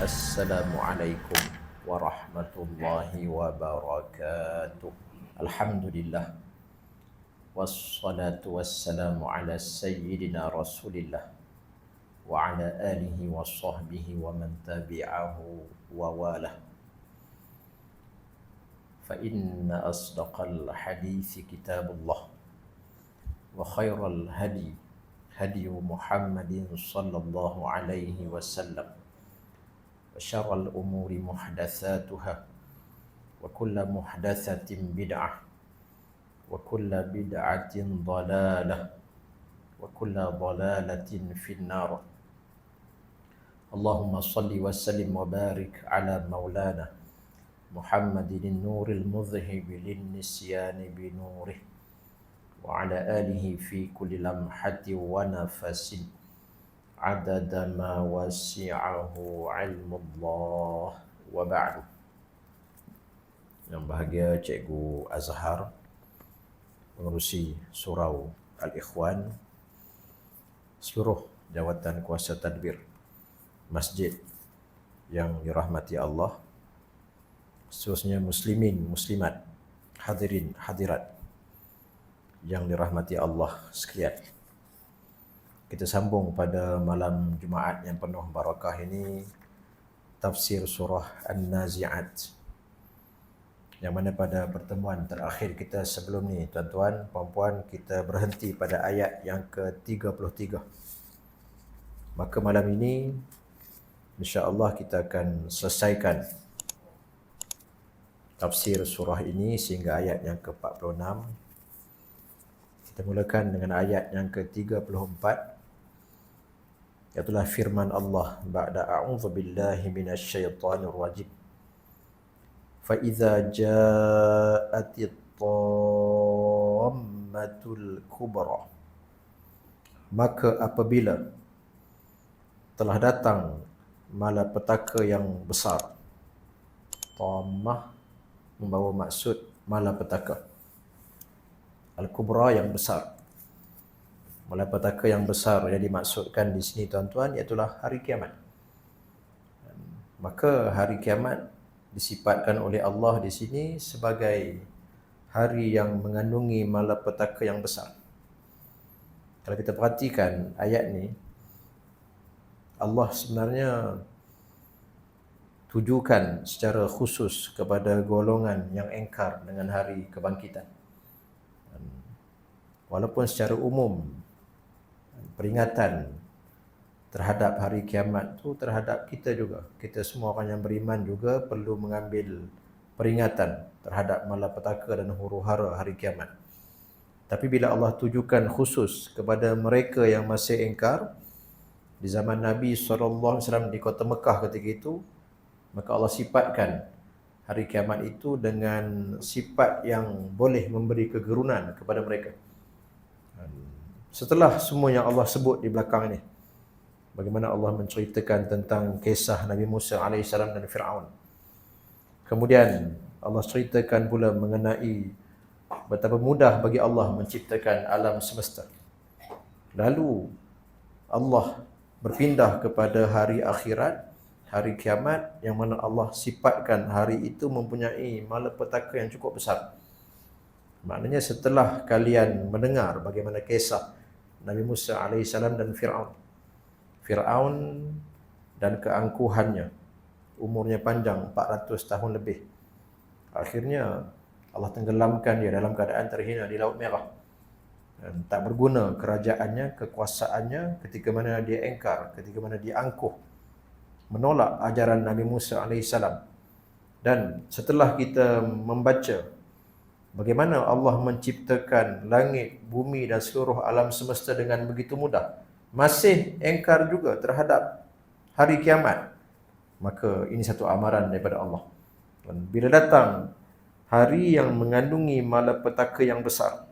Assalamualaikum warahmatullahi wabarakatuh. Alhamdulillah wassalatu wassalamu ala sayyidina Rasulillah wa ala alihi wa sahbihi wa man tabi'ahu wa walah. Fa inna asdaqal hadithi kitabullah wa khairal hadi hadi Muhammadin sallallahu alaihi wasallam. وشر الأمور محدثاتها وكل محدثة بدعة وكل بدعة ضلالة وكل ضلالة في النار. اللهم صل وسلم وبارك على مولانا محمد النور المذهب للنسيان بنوره وعلى آله في كل لمحة ونفس عدد ما وسعه علم الله وبعد. Yang bahagia Cikgu Azhar, pengerusi Surau Al-Ikhwan, seluruh jawatan kuasa tadbir masjid yang dirahmati Allah, khususnya muslimin, muslimat, hadirin, hadirat yang dirahmati Allah sekalian. Kita sambung pada malam Jumaat yang penuh barakah ini tafsir surah An-Nazi'at, yang mana pada pertemuan terakhir kita sebelum ni, tuan-tuan, puan-puan, kita berhenti pada ayat yang ke-33. Maka malam ini insya-Allah kita akan selesaikan tafsir surah ini sehingga ayat yang ke-46. Kita mulakan dengan ayat yang ke-34, iaitulah firman Allah ba'da a'udzu billahi minasyaitonir rajim. Fa idza ja'atit tammatul kubra, maka apabila telah datang malapetaka yang besar. Tammah membawa maksud malapetaka. Al-kubra yang besar. Malapetaka yang besar yang dimaksudkan di sini, tuan-tuan, iaitulah hari kiamat. Maka hari kiamat disifatkan oleh Allah di sini sebagai hari yang mengandungi malapetaka yang besar. Kalau kita perhatikan ayat ni, Allah sebenarnya tujukan secara khusus kepada golongan yang engkar dengan hari kebangkitan. Walaupun secara umum peringatan terhadap hari kiamat tu terhadap kita juga. Kita semua orang yang beriman juga perlu mengambil peringatan terhadap malapetaka dan huru-hara hari kiamat. Tapi bila Allah tujukan khusus kepada mereka yang masih engkar di zaman Nabi SAW di kota Mekah ketika itu, maka Allah sifatkan hari kiamat itu dengan sifat yang boleh memberi kegerunan kepada mereka. Setelah semua yang Allah sebut di belakang ini, bagaimana Allah menceritakan tentang kisah Nabi Musa AS dan Fir'aun. Kemudian Allah ceritakan pula mengenai betapa mudah bagi Allah menciptakan alam semesta. Lalu Allah berpindah kepada hari akhirat, hari kiamat, yang mana Allah sifatkan hari itu mempunyai malapetaka yang cukup besar. Maknanya setelah kalian mendengar bagaimana kisah Nabi Musa AS dan Fir'aun. Fir'aun dan keangkuhannya, umurnya panjang 400 tahun lebih. Akhirnya Allah tenggelamkan dia dalam keadaan terhina di Laut Merah. Dan tak berguna kerajaannya, kekuasaannya ketika mana dia engkar, ketika mana dia angkuh, menolak ajaran Nabi Musa AS. Dan setelah kita membaca bagaimana Allah menciptakan langit, bumi dan seluruh alam semesta dengan begitu mudah, masih engkar juga terhadap hari kiamat, maka ini satu amaran daripada Allah. Dan bila datang hari yang mengandungi malapetaka yang besar,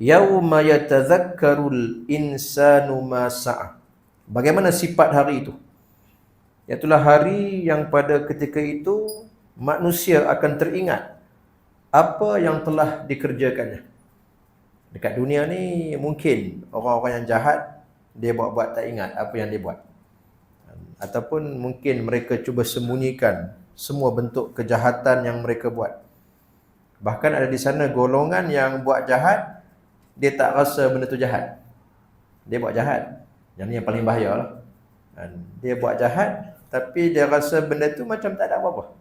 yauma yatadzakkarul insanu ma sa'a. Bagaimana sifat hari itu? Iaitulah hari yang pada ketika itu manusia akan teringat apa yang telah dikerjakannya. Dekat dunia ni mungkin orang-orang yang jahat, dia buat-buat tak ingat apa yang dia buat. ataupun mungkin mereka cuba sembunyikan semua bentuk kejahatan yang mereka buat. Bahkan ada di sana golongan yang buat jahat, dia tak rasa benda tu jahat. Dia buat jahat. Yang ni yang paling bahaya lah. Dia buat jahat, tapi dia rasa benda tu macam tak ada apa-apa.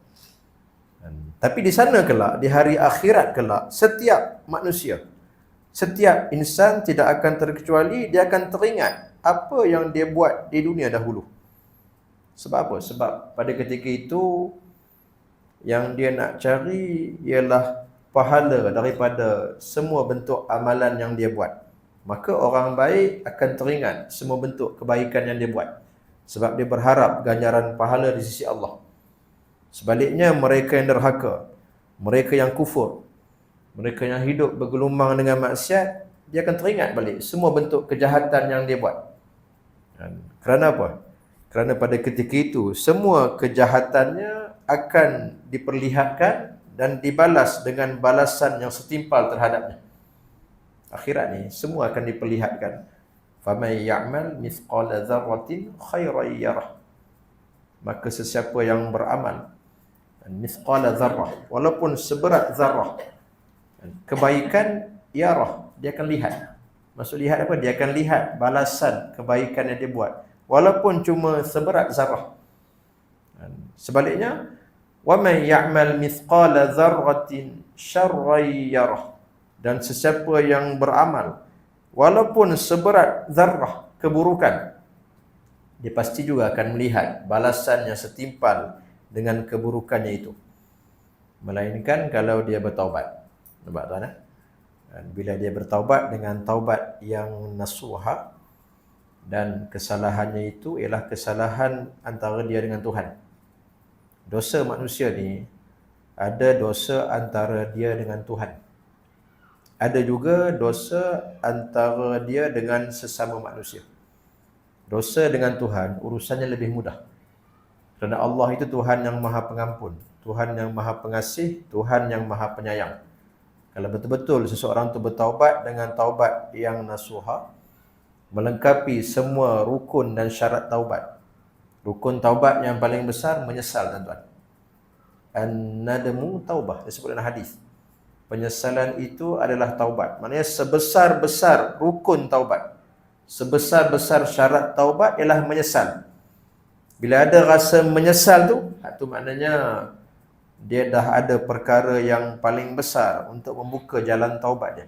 Tapi di sana kelak, di hari akhirat kelak, setiap manusia, setiap insan tidak akan terkecuali, dia akan teringat apa yang dia buat di dunia dahulu. Sebab apa? Sebab pada ketika itu, yang dia nak cari ialah pahala daripada semua bentuk amalan yang dia buat. Maka orang baik akan teringat semua bentuk kebaikan yang dia buat, sebab dia berharap ganjaran pahala di sisi Allah. Sebaliknya mereka yang derhaka, mereka yang kufur, mereka yang hidup bergelumang dengan maksiat, dia akan teringat balik semua bentuk kejahatan yang dia buat. Kerana apa? Kerana pada ketika itu semua kejahatannya akan diperlihatkan dan dibalas dengan balasan yang setimpal terhadapnya. Akhirat ni semua akan diperlihatkan. Faman ya'mal mithqala dzarratin khairan yarah. Maka sesiapa yang beramal mithqala dzarrah, walaupun seberat zarrah, kebaikan yarah, dia akan lihat. Maksud lihat apa? Dia akan lihat balasan kebaikan yang dia buat, walaupun cuma seberat zarrah. Sebaliknya, وَمَنْ يَعْمَلْ مِثْقَالَ ذَرَّةٍ شَرًّا يَرَهُ. Dan sesiapa yang beramal walaupun seberat zarrah keburukan, dia pasti juga akan melihat balasan yang setimpal dengan keburukannya itu. Melainkan kalau dia bertaubat. Nampak tuan? Bila dia bertaubat dengan taubat yang nasuha, dan kesalahannya itu ialah kesalahan antara dia dengan Tuhan. Dosa manusia ni ada dosa antara dia dengan Tuhan. Ada juga dosa antara dia dengan sesama manusia. Dosa dengan Tuhan urusannya lebih mudah. Kerana Allah itu Tuhan yang Maha Pengampun, Tuhan yang Maha Pengasih, Tuhan yang Maha Penyayang. Kalau betul-betul seseorang itu bertaubat dengan taubat yang nasuha, melengkapi semua rukun dan syarat taubat. Rukun taubat yang paling besar menyesal, tuan-tuan. An-nadamu taubah, disebut dalam hadis. Penyesalan itu adalah taubat. Maknanya sebesar-besar rukun taubat, sebesar-besar syarat taubat ialah menyesal. Bila ada rasa menyesal tu maknanya dia dah ada perkara yang paling besar untuk membuka jalan taubat dia.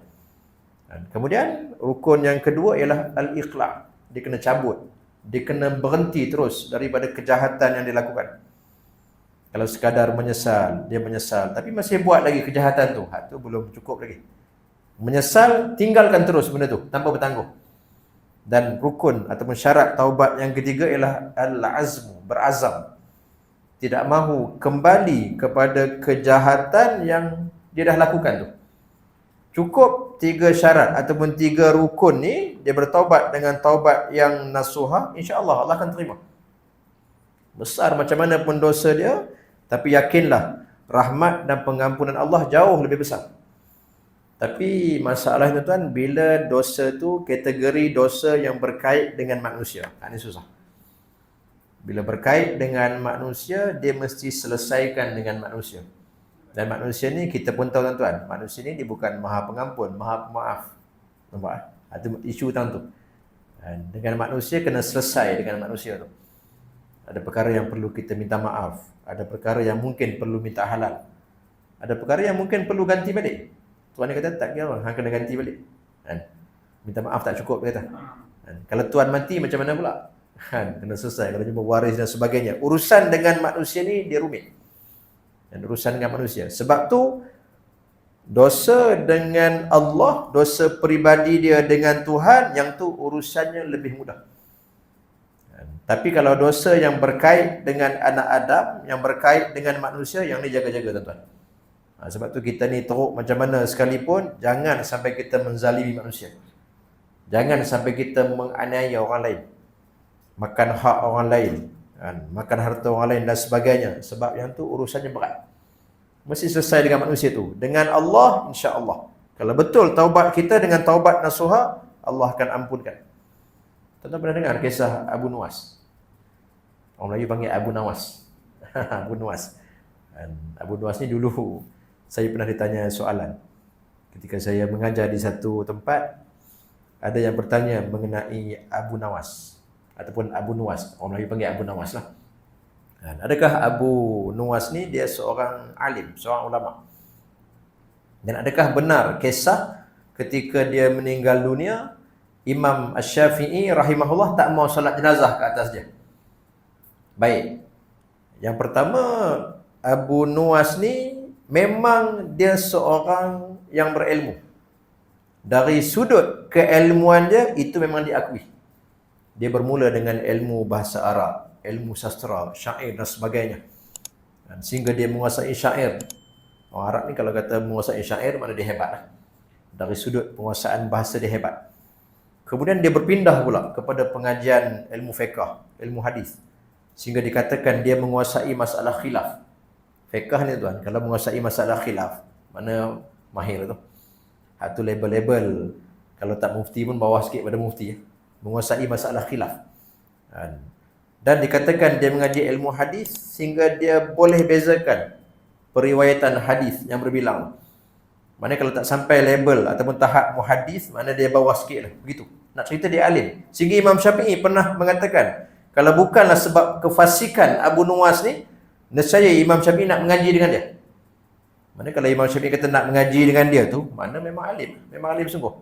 Dan kemudian rukun yang kedua ialah al-iqla'. Dia kena cabut. Dia kena berhenti terus daripada kejahatan yang dilakukan. Kalau sekadar menyesal, dia menyesal tapi masih buat lagi kejahatan tu, tu belum cukup lagi. Menyesal, tinggalkan terus benda tu tanpa bertangguh. Dan rukun ataupun syarat taubat yang ketiga ialah al-azmu, berazam. Tidak mahu kembali kepada kejahatan yang dia dah lakukan tu. Cukup 3 syarat ataupun 3 rukun ni, dia bertaubat dengan taubat yang nasuha, insya-Allah Allah akan terima. Besar macam mana pun dosa dia, tapi yakinlah rahmat dan pengampunan Allah jauh lebih besar. Tapi masalahnya tuan, bila dosa tu kategori dosa yang berkait dengan manusia, ini susah. Bila berkait dengan manusia, dia mesti selesaikan dengan manusia. Dan manusia ni kita pun tahu tuan-tuan, manusia ni dia bukan Maha Pengampun, Maha Pemaaf. Nampak? Itu isu tang tu. Dengan manusia kena selesai dengan manusia tu. Ada perkara yang perlu kita minta maaf, ada perkara yang mungkin perlu minta halal, ada perkara yang mungkin perlu ganti balik. Tuan dia kata tak kira, hang kena ganti balik. Minta maaf tak cukup dia kata. Kalau tuan mati macam mana pula? Kena selesai kalau jumpa waris dan sebagainya. Urusan dengan manusia ni dia rumit. Dan urusan dengan manusia. Sebab tu dosa dengan Allah, dosa peribadi dia dengan Tuhan, yang tu urusannya lebih mudah. Tapi kalau dosa yang berkait dengan anak Adam, yang berkait dengan manusia, yang ni jaga-jaga tuan-tuan. Sebab tu kita ni teruk macam mana sekalipun, jangan sampai kita menzalimi manusia. Jangan sampai kita menganiaya orang lain, makan hak orang lain, makan harta orang lain dan sebagainya. Sebab yang tu urusannya berat. Mesti selesai dengan manusia tu. Dengan Allah, insya-Allah. Kalau betul taubat kita dengan taubat nasuha, Allah akan ampunkan. Tuan-tuan pernah dengar kisah Abu Nuwas? Orang Melayu panggil Abu Nawas. Abu Nuwas. Dan Abu Nuwas ni dulu saya pernah ditanya soalan. Ketika saya mengajar di satu tempat, ada yang bertanya mengenai Abu Nawas ataupun Abu Nuwas. Orang Melayu panggil Abu Nawas lah. Dan adakah Abu Nuwas ni dia seorang alim, seorang ulama? Dan adakah benar kisah ketika dia meninggal dunia, Imam Asy-Syafi'i rahimahullah tak mau salat jenazah ke atas dia? Baik. Yang pertama, Abu Nuwas ni memang dia seorang yang berilmu. Dari sudut keilmuan dia, itu memang diakui. Dia bermula dengan ilmu bahasa Arab, ilmu sastra, syair dan sebagainya. Dan sehingga dia menguasai syair. Orang Arab ni kalau kata menguasai syair, mana dia hebat lah. Dari sudut penguasaan bahasa dia hebat. Kemudian dia berpindah pula kepada pengajian ilmu fiqh, ilmu hadis. Sehingga dikatakan dia menguasai masalah khilaf. Fiqh ni tuan, kalau menguasai masalah khilaf, mana mahir tu. Itu label-label, kalau tak mufti pun bawah sikit pada mufti. Menguasai masalah khilaf. Dan dikatakan dia mengaji ilmu hadis sehingga dia boleh bezakan periwayatan hadis yang berbilang. Mana kalau tak sampai label ataupun tahap muhadis, mana dia bawah sikit lah. Begitu. Nak cerita dia alim. Sehingga Imam Syafi'i pernah mengatakan, kalau bukanlah sebab kefasikan Abu Nuwas ni, nescaya Imam Syafi'i nak mengaji dengan dia. Mana kalau Imam Syafi'i kata nak mengaji dengan dia tu, mana memang alim. Memang alim sungguh.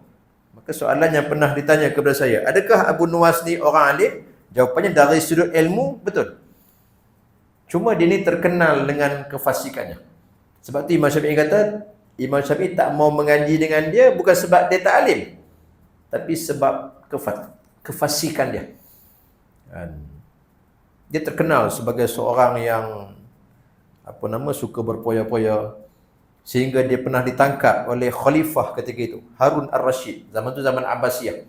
Maka soalan yang pernah ditanya kepada saya, adakah Abu Nuwas ni orang alim? Jawapannya dari sudut ilmu, betul. Cuma dia ni terkenal dengan kefasikannya. Sebab tu Imam Syafi'i kata, Imam Syafi'i tak mau mengaji dengan dia bukan sebab dia tak alim, tapi sebab kefasikan dia. Dia terkenal sebagai seorang yang suka berpoya-poya, sehingga dia pernah ditangkap oleh khalifah ketika itu, Harun Ar-Rasyid. Zaman tu zaman Abbasiyah.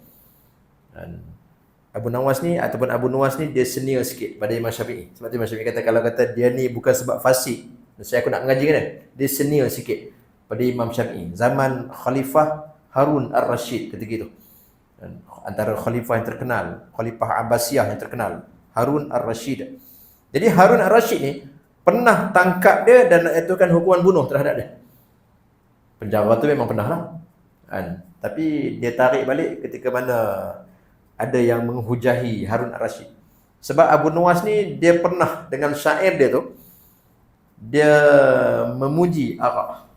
Abu Nawas ni ataupun Abu Nuwas ni dia senior sikit pada Imam Syafi'i. Sebab tu Imam Syafi'i kata, kalau kata dia ni bukan sebab fasik, saya aku nak mengaji kan, dia senior sikit pada Imam Syafi'i. Zaman Khalifah Harun Ar-Rasyid ketika itu. Antara khalifah yang terkenal, Khalifah Abbasiyah yang terkenal, Harun Ar-Rasyid. Jadi Harun Ar-Rasyid ni pernah tangkap dia dan nak jatuhkan hukuman bunuh terhadap dia. Penjara tu memang pernah lah. Tapi dia tarik balik ketika mana ada yang menghujahi Harun Ar-Rasyid. Sebab Abu Nuwas ni dia pernah dengan syair dia tu, dia memuji Arab.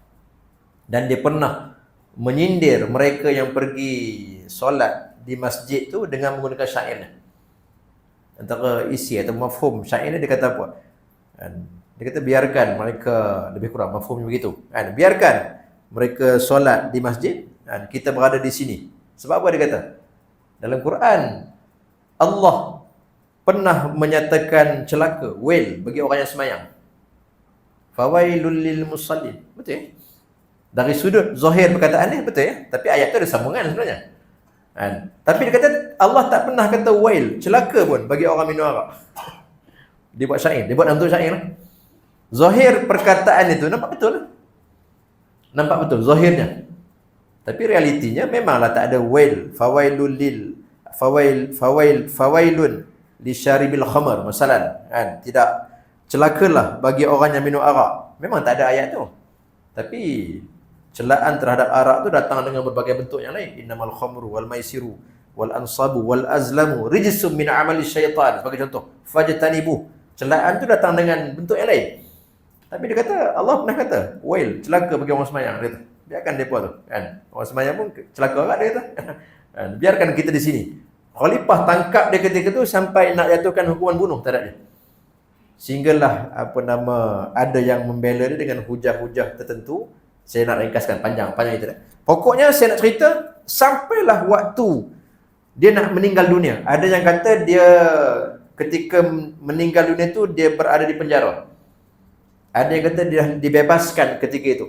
Dan dia pernah menyindir mereka yang pergi solat di masjid tu dengan menggunakan syairnya. Antara isi atau mafhum syairnya dia kata apa? Dia kata biarkan mereka, lebih kurang mafhumnya begitu. Biarkan mereka solat di masjid, kita berada di sini. Sebab apa dia kata? Dalam Quran, Allah pernah menyatakan celaka, wail bagi orang yang semayang. Fawailul lil musallin. Betul ya? Dari sudut zahir perkataan ni betul ya? Tapi ayat tu ada sambungan sebenarnya. Tapi dia kata Allah tak pernah kata wail, celaka pun bagi orang minum arak. Dia buat syair, dia buat dalam bentuk syair lah. Zahir perkataan itu nampak betul lah. Nampak betul zahirnya. Tapi realitinya memanglah tak ada wail, fawailun li syaribil khamar masalan. Tidak celakalah bagi orang yang minum arak. Memang tak ada ayat tu. Tapi celaan terhadap arak tu datang dengan berbagai bentuk yang lain. Innamal khamru wal maisiru wal ansabu wal azlamu rijsum min amali syaitan. Sebagai contoh, fajtanibuh. Celaan tu datang dengan bentuk yang lain. Tapi dia kata, Allah pernah kata, wail, celaka bagi orang semayang. Dia kata, biarkan mereka tu. Orang semayang pun celaka orang dia kata. Biarkan kita di sini. Khalifah tangkap dia ketika tu sampai nak jatuhkan hukuman bunuh terhadap dia. Sehinggalah ada yang membela dia dengan hujah-hujah tertentu. Saya nak ringkaskan panjang itu dah. Pokoknya saya nak cerita sampailah waktu dia nak meninggal dunia. Ada yang kata dia ketika meninggal dunia tu dia berada di penjara. Ada yang kata dia dibebaskan ketika itu.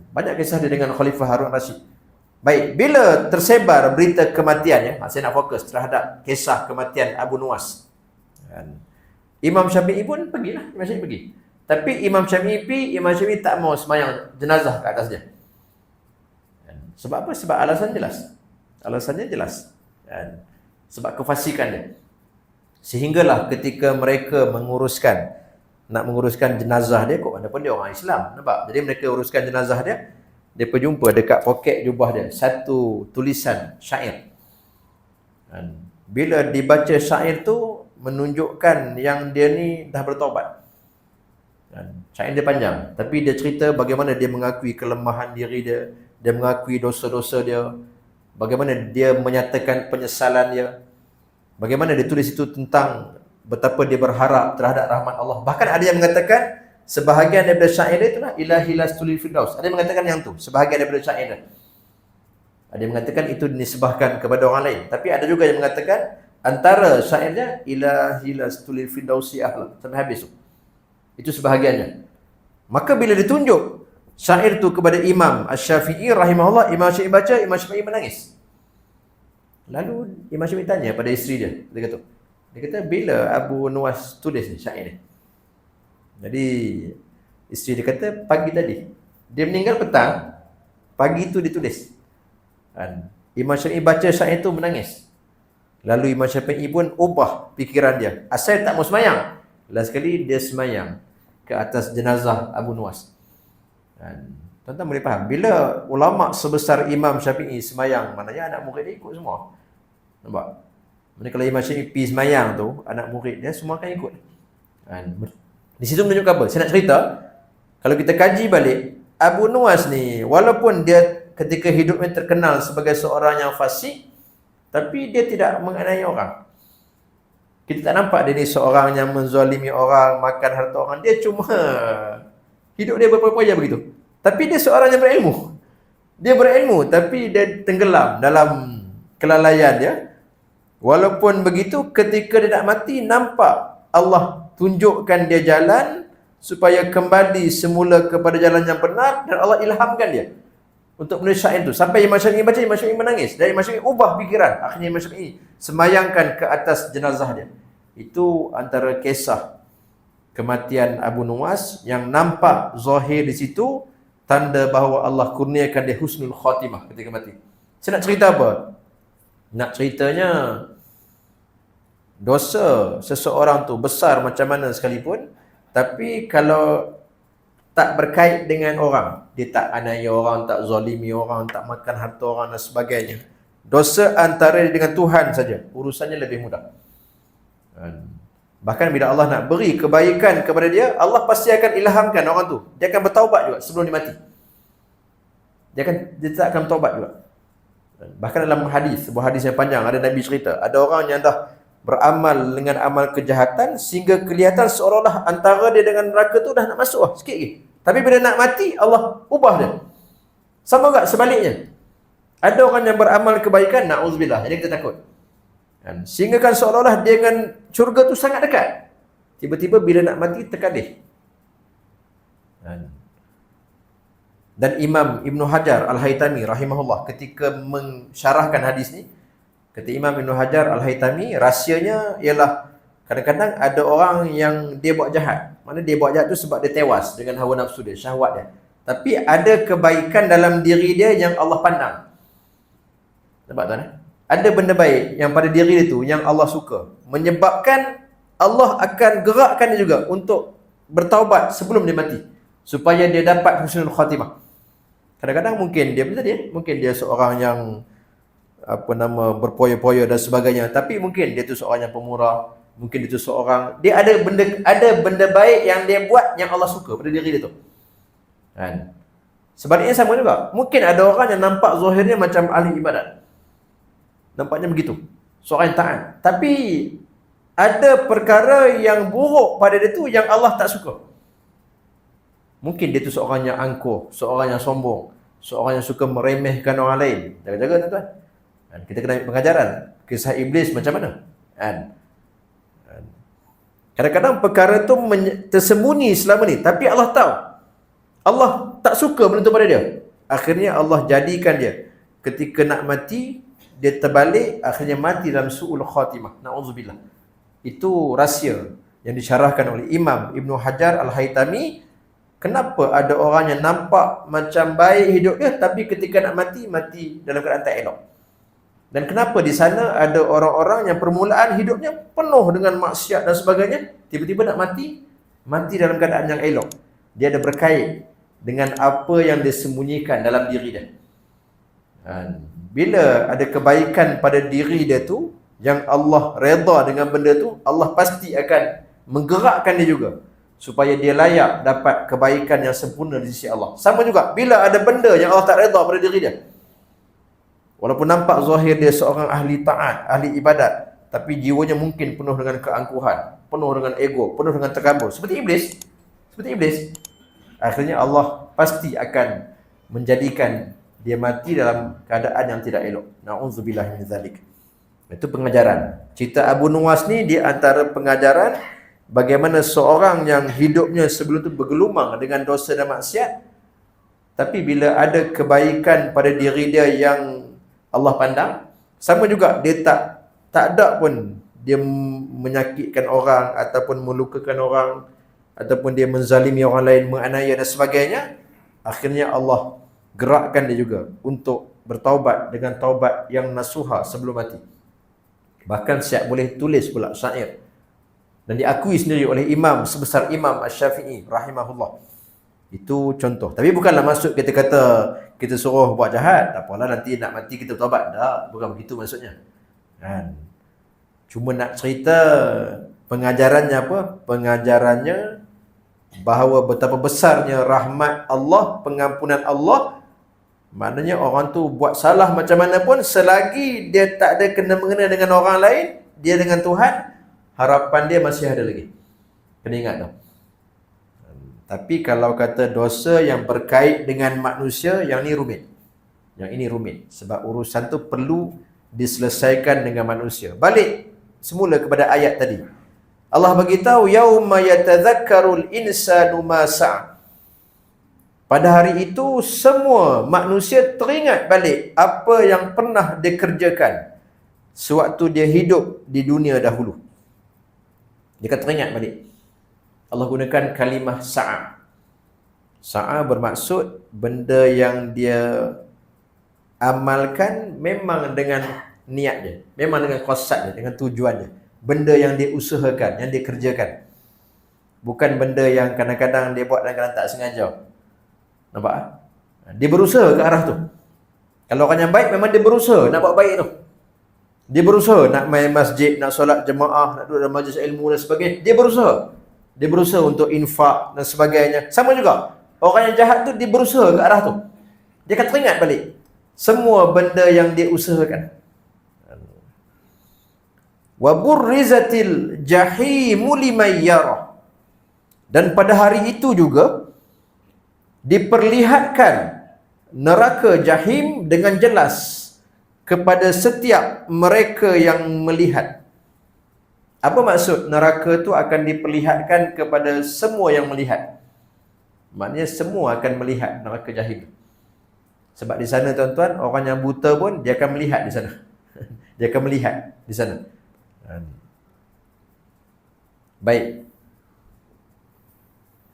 Banyak kisah dia dengan Khalifah Harun Ar-Rasyid. Baik, bila tersebar berita kematiannya, saya nak fokus terhadap kisah kematian Abu Nuwas. Imam Syafi'i pun pergilah, Imam Syafi'i pergi. Tapi Imam Syafi'i tak mau semayang jenazah ke atas dia. Sebab apa? Sebab alasan jelas. Alasannya jelas. Sebab kefasikan dia. Sehinggalah ketika mereka nak menguruskan jenazah dia, kok walaupun dia orang Islam, nampak? Jadi mereka uruskan jenazah dia, dia jumpa dekat poket jubah dia satu tulisan syair. Dan bila dibaca syair tu menunjukkan yang dia ni dah bertaubat. Dan syair dia panjang, tapi dia cerita bagaimana dia mengakui kelemahan diri dia, dia mengakui dosa-dosa dia, bagaimana dia menyatakan penyesalan dia, bagaimana dia tulis itu tentang betapa dia berharap terhadap rahmat Allah. Bahkan ada yang mengatakan sebahagian daripada syair dia itulah ilahi lastulil firdaus. Ada yang mengatakan yang tu sebahagian daripada syair dia. Ada yang mengatakan itu dinisbahkan kepada orang lain. Tapi ada juga yang mengatakan antara syairnya ilahi lastulil firdausi ahla sampai habis tu. Itu sebahagiannya. Maka bila ditunjuk syair tu kepada Imam Asy-Syafi'i rahimahullah, Imam Syafi'i baca, Imam Syafi'i menangis. Lalu Imam Syafi'i tanya pada isteri dia kata bila Abu Nuwas tulis ni syair ni? Jadi isteri dia kata pagi tadi. Dia meninggal petang, pagi tu ditulis. Dan Imam Syafi'i baca syair itu menangis. Lalu Imam Syafi'i pun ubah fikiran dia. Asal tak mau semayang, last sekali dia semayang ke atas jenazah Abu Nuwas. Dan tuan-tuan boleh faham, bila ulama sebesar Imam Syafi'i semayang, maknanya anak murid dia ikut semua. Nampak? Maksudnya kalau Imam Syafi'i pergi semayang tu, anak murid dia semua akan ikut. Dan di situ menunjukkan apa? Saya nak cerita, kalau kita kaji balik, Abu Nuwas ni, walaupun dia ketika hidupnya terkenal sebagai seorang yang fasik, tapi dia tidak menganiaya orang. Kita tak nampak dia ni seorang yang menzalimi orang, makan harta orang. Dia cuma hidup dia berpoya-poya begitu. Tapi dia seorang yang berilmu. Dia berilmu tapi dia tenggelam dalam kelalaian dia. Walaupun begitu, ketika dia nak mati, nampak Allah tunjukkan dia jalan supaya kembali semula kepada jalan yang benar, dan Allah ilhamkan dia untuk menulis syair itu. Sampai Imam Syafi'i baca, Imam Syafi'i menangis. Dan Imam Syafi'i ubah fikiran. Akhirnya Imam Syafi'i semayangkan ke atas jenazah dia. Itu antara kisah kematian Abu Nuwas yang nampak zahir di situ, tanda bahawa Allah kurniakan dia husnul khatimah ketika mati. Saya nak cerita apa? Nak ceritanya, dosa seseorang tu besar macam mana sekalipun, tapi kalau tak berkait dengan orang, dia tak aniaya orang, tak zalimi orang, tak makan harta orang dan sebagainya, dosa antara dia dengan Tuhan saja, urusannya lebih mudah. Bahkan bila Allah nak beri kebaikan kepada dia, Allah pasti akan ilhamkan orang tu. Dia akan bertaubat juga sebelum dia mati. Dia tak akan bertaubat juga. Bahkan dalam hadis, sebuah hadis yang panjang, ada Nabi cerita, ada orang yang dah beramal dengan amal kejahatan sehingga kelihatan seolah-olah antara dia dengan neraka tu dah nak masuk sikit lagi. Tapi bila nak mati, Allah ubah dia. Sama juga sebaliknya. Ada orang yang beramal kebaikan, na'udzubillah, jadi kita takut. Sehingga kan seolah-olah dia dengan syurga tu sangat dekat. Tiba-tiba bila nak mati, terkadih. Dan Imam Ibn Hajar Al-Haytami rahimahullah ketika mensyarahkan hadis ni, kata Imam Ibn Hajar Al-Haytami, rahsianya ialah kadang-kadang ada orang yang dia buat jahat. Mana dia buat jahat tu sebab dia tewas dengan hawa nafsu dia, syahwat dia. Tapi ada kebaikan dalam diri dia yang Allah pandang. Nampak tuan? Ada benda baik yang pada diri dia tu yang Allah suka, menyebabkan Allah akan gerakkan dia juga untuk bertaubat sebelum dia mati, supaya dia dapat husnul khatimah. Kadang-kadang mungkin dia seorang yang berpoya-poya dan sebagainya, tapi mungkin dia tu seorang yang pemurah, mungkin dia tu seorang, dia ada benda baik yang dia buat yang Allah suka pada diri dia tu. Kan? Sebaliknya sama juga. Mungkin ada orang yang nampak zahirnya macam ahli ibadat, nampaknya begitu, seorang yang taat, tapi ada perkara yang buruk pada dia tu yang Allah tak suka. Mungkin dia tu seorang yang angkuh, seorang yang sombong, seorang yang suka meremehkan orang lain. Jaga-jaga tuan-tuan. Kita kena ambil pengajaran kisah iblis macam mana. Kadang-kadang perkara tu tersembunyi selama ni, tapi Allah tahu. Allah tak suka benda tu pada dia. Akhirnya Allah jadikan dia ketika nak mati, dia terbalik, akhirnya mati dalam su'ul khatimah. Na'udzubillah. Itu rahsia yang disyarahkan oleh Imam Ibn Hajar Al-Haytami. Kenapa ada orang yang nampak macam baik hidup dia, tapi ketika nak mati, mati dalam keadaan tak elok. Dan kenapa di sana ada orang-orang yang permulaan hidupnya penuh dengan maksiat dan sebagainya, tiba-tiba nak mati, mati dalam keadaan yang elok. Dia ada berkait dengan apa yang dia sembunyikan dalam diri dia. Bila ada kebaikan pada diri dia tu, yang Allah redha dengan benda tu, Allah pasti akan menggerakkan dia juga supaya dia layak dapat kebaikan yang sempurna di sisi Allah. Sama juga, bila ada benda yang Allah tak redha pada diri dia, walaupun nampak zahir dia seorang ahli taat, ahli ibadat, tapi jiwanya mungkin penuh dengan keangkuhan, penuh dengan ego, penuh dengan takabur. Seperti iblis. Akhirnya Allah pasti akan menjadikan dia mati dalam keadaan yang tidak elok. Na'udzubillah min zalik. Itu pengajaran. Cerita Abu Nuwas ni di antara pengajaran bagaimana seorang yang hidupnya sebelum itu bergelumang dengan dosa dan maksiat, tapi bila ada kebaikan pada diri dia yang Allah pandang, sama juga dia tak ada pun dia menyakitkan orang ataupun melukakan orang ataupun dia menzalimi orang lain, menganiaya dan sebagainya. Akhirnya Allah gerakkan dia juga untuk bertaubat dengan taubat yang nasuha sebelum mati. Bahkan siap boleh tulis pula syair dan diakui sendiri oleh imam sebesar Imam Asy-Syafi'i rahimahullah. Itu contoh. Tapi bukanlah maksud kita kata kita suruh buat jahat, tak apalah nanti nak mati kita bertaubat. Tak, bukan begitu maksudnya. Kan? Cuma nak cerita pengajarannya apa? Pengajarannya bahawa betapa besarnya rahmat Allah, pengampunan Allah. Maknanya orang tu buat salah macam mana pun, selagi dia tak ada kena-mengena dengan orang lain, dia dengan Tuhan, harapan dia masih ada lagi. Kena ingat tau. Tapi kalau kata dosa yang berkait dengan manusia, yang ni rumit. Yang ini rumit. Sebab urusan tu perlu diselesaikan dengan manusia. Balik semula kepada ayat tadi. Allah beritahu, yauma yatadzakkarul insanu ma sa'a. Pada hari itu semua manusia teringat balik apa yang pernah dia kerjakan sewaktu dia hidup di dunia dahulu. Dia akan teringat balik. Allah gunakan kalimah sa'a. Sa'a bermaksud benda yang dia amalkan memang dengan niat dia, memang dengan qasad dia, dengan tujuan dia. Benda yang dia usahakan, yang dia kerjakan. Bukan benda yang kadang-kadang dia buat dan kadang tak sengaja. Nampak? Dia berusaha ke arah tu. Kalau orang yang baik memang dia berusaha nak buat baik tu. Dia berusaha nak main masjid, nak solat jemaah, nak duduk dalam majlis ilmu dan sebagainya. Dia berusaha. Dia berusaha untuk infak dan sebagainya. Sama juga. Orang yang jahat tu dia berusaha ke arah tu. Dia akan teringat balik semua benda yang dia usahakan. Wa burrizatil jahimu liman yara. Dan pada hari itu juga diperlihatkan neraka jahim dengan jelas kepada setiap mereka yang melihat. Apa maksud neraka tu akan diperlihatkan kepada semua yang melihat? Maknanya semua akan melihat neraka jahim. Sebab di sana tuan-tuan, orang yang buta pun dia akan melihat di sana. Dia akan melihat di sana. Baik.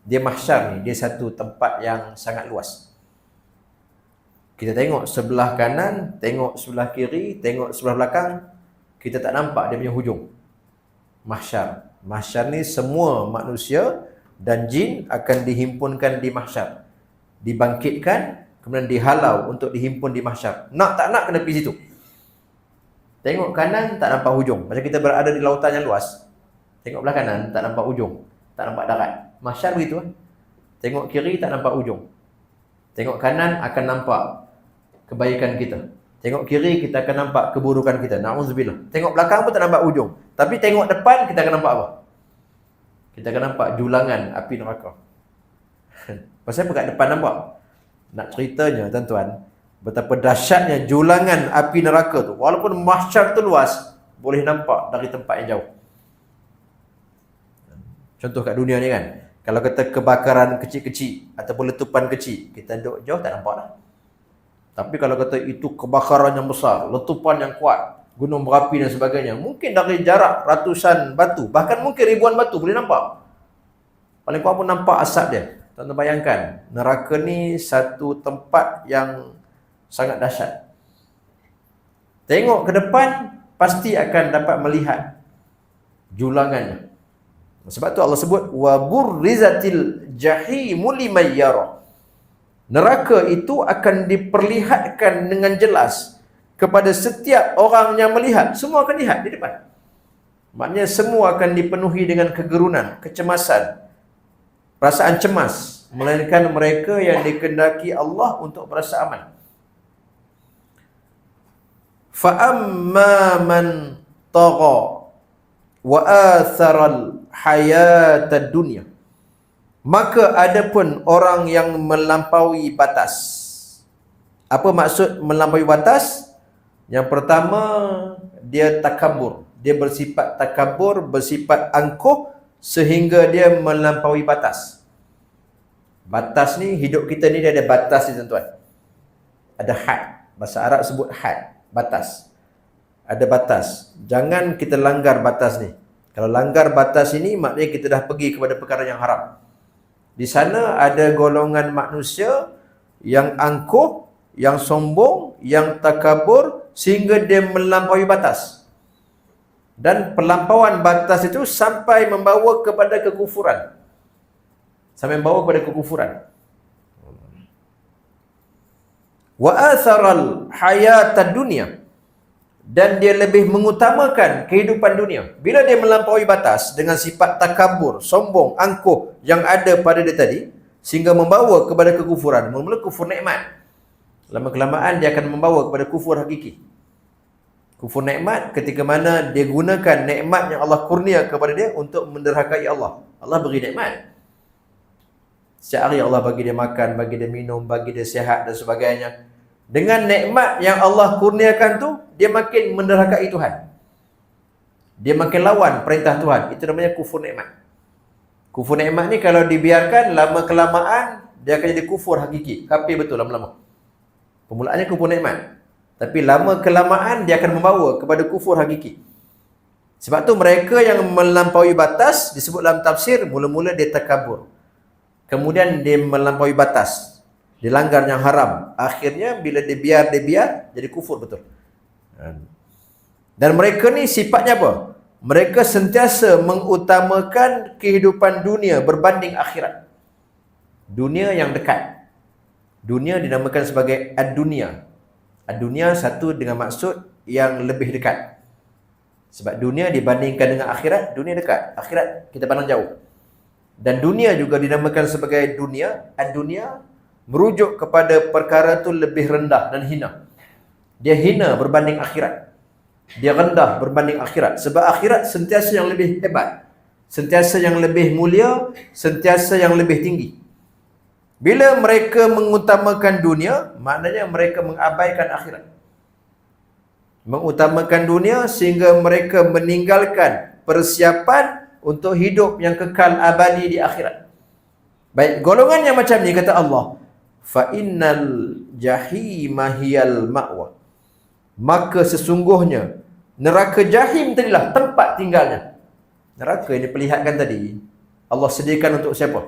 Dia mahsyar ni, dia satu tempat yang sangat luas. Kita tengok sebelah kanan, tengok sebelah kiri, tengok sebelah belakang, kita tak nampak dia punya hujung. Mahsyar. Mahsyar ni semua manusia dan jin akan dihimpunkan di mahsyar. Dibangkitkan, kemudian dihalau untuk dihimpun di mahsyar. Nak tak nak kena pergi situ. Tengok kanan, tak nampak hujung. Macam kita berada di lautan yang luas. Tengok belah kanan, tak nampak hujung. Tak nampak darat. Mahsyar begitu kan. Tengok kiri, tak nampak hujung. Tengok kanan, akan nampak kebaikan kita. Tengok kiri, kita akan nampak keburukan kita. Na'udzubillah. Tengok belakang pun tak nampak hujung. Tapi tengok depan, kita akan nampak apa? Kita akan nampak julangan api neraka. Pasal apa kat depan nampak? Nak ceritanya tuan-tuan, betapa dahsyatnya julangan api neraka tu. Walaupun mahsyar tu luas, boleh nampak dari tempat yang jauh. Contoh kat dunia ni kan, kalau kata kebakaran kecil-kecil ataupun letupan kecil, kita duduk jauh tak nampak dah. Tapi kalau kata itu kebakaran yang besar, letupan yang kuat, gunung berapi dan sebagainya, mungkin dari jarak ratusan batu, bahkan mungkin ribuan batu boleh nampak. Paling kurang pun nampak asap dia. Tuan-tuan bayangkan, neraka ni satu tempat yang sangat dahsyat. Tengok ke depan, pasti akan dapat melihat julangannya. Sebab tu Allah sebut wa burrizatil jahimu liman yara. Neraka itu akan diperlihatkan dengan jelas kepada setiap orang yang melihat. Semua akan lihat di depan. Maknanya semua akan dipenuhi dengan kegerunan, kecemasan, perasaan cemas, melainkan mereka yang dikehendaki Allah untuk berasa aman. Fa amma man tagha wa atharal hayatad dunya. Maka adapun orang yang melampaui batas. Apa maksud melampaui batas? Yang pertama, dia takabur. Dia bersifat takabur, bersifat angkuh sehingga dia melampaui batas. Batas ni, hidup kita ni dia ada batas ni tuan-tuan. Ada had. Bahasa Arab sebut had, batas. Ada batas. Jangan kita langgar batas ni. Kalau langgar batas ini, maknanya kita dah pergi kepada perkara yang haram. Di sana ada golongan manusia yang angkuh, yang sombong, yang takabur sehingga dia melampaui batas. Dan pelampauan batas itu sampai membawa kepada kekufuran. Sampai membawa kepada kekufuran. Wa atharal hayatad dunya. Dan dia lebih mengutamakan kehidupan dunia. Bila dia melampaui batas dengan sifat takabur, sombong, angkuh yang ada pada dia tadi, sehingga membawa kepada kekufuran. Mula-mula kufur nikmat. Lama-kelamaan dia akan membawa kepada kufur hakiki. Kufur nikmat ketika mana dia gunakan nikmat yang Allah kurnia kepada dia untuk menderhakai Allah. Allah beri nikmat. Setiap hari Allah bagi dia makan, bagi dia minum, bagi dia sihat dan sebagainya. Dengan nikmat yang Allah kurniakan tu, dia makin menderhakai Tuhan. Dia makin lawan perintah Tuhan. Itu namanya kufur nikmat. Kufur nikmat ni kalau dibiarkan, lama-kelamaan dia akan jadi kufur hakiki. Kafir betul lama-lama. Permulaannya kufur nikmat. Tapi lama-kelamaan dia akan membawa kepada kufur hakiki. Sebab tu mereka yang melampaui batas, disebut dalam tafsir, mula-mula dia takabur. Kemudian dia melampaui batas. Dia langgar yang haram. Akhirnya bila dia biar, jadi kufur betul. Dan mereka ni sifatnya apa? Mereka sentiasa mengutamakan kehidupan dunia berbanding akhirat. Dunia yang dekat. Dunia dinamakan sebagai ad-dunia. Ad-dunia satu dengan maksud yang lebih dekat. Sebab dunia dibandingkan dengan akhirat, dunia dekat. Akhirat kita pandang jauh. Dan dunia juga dinamakan sebagai dunia. Ad-dunia merujuk kepada perkara itu lebih rendah dan hina. Dia hina berbanding akhirat. Dia rendah berbanding akhirat. Sebab akhirat sentiasa yang lebih hebat. Sentiasa yang lebih mulia. Sentiasa yang lebih tinggi. Bila mereka mengutamakan dunia, maknanya mereka mengabaikan akhirat. Mengutamakan dunia sehingga mereka meninggalkan persiapan untuk hidup yang kekal abadi di akhirat. Baik, golongan yang macam ni kata Allah, fa innal jahima hiyal ma'wa. Maka sesungguhnya neraka jahim tadilah tempat tinggalnya. Neraka yang diperlihatkan tadi, Allah sediakan untuk siapa?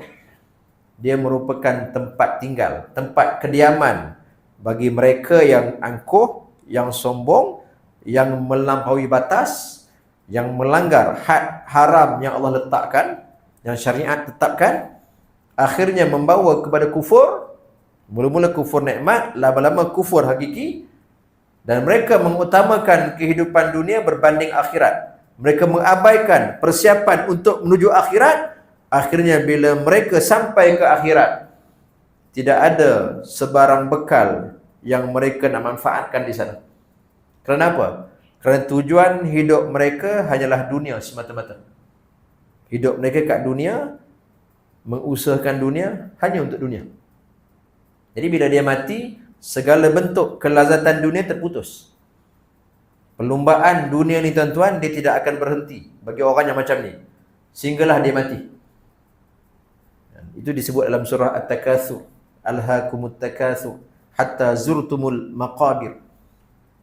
Dia merupakan tempat tinggal, tempat kediaman bagi mereka yang angkuh, yang sombong, yang melampaui batas, yang melanggar had haram yang Allah letakkan, yang syariat tetapkan, akhirnya membawa kepada kufur. Mula-mula kufur nikmat, lama-lama kufur hakiki. Dan mereka mengutamakan kehidupan dunia berbanding akhirat. Mereka mengabaikan persiapan untuk menuju akhirat. Akhirnya bila mereka sampai ke akhirat, tidak ada sebarang bekal yang mereka nak manfaatkan di sana. Kenapa? Kerana tujuan hidup mereka hanyalah dunia semata-mata. Hidup mereka kat dunia, mengusahakan dunia, hanya untuk dunia. Jadi bila dia mati, segala bentuk kelazatan dunia terputus. Perlumbaan dunia ni tuan-tuan, dia tidak akan berhenti bagi orang yang macam ni. Sehinggalah dia mati. Itu disebut dalam surah At-Takatsur. Alhaakumut takatsur hatta zurtumul maqabir.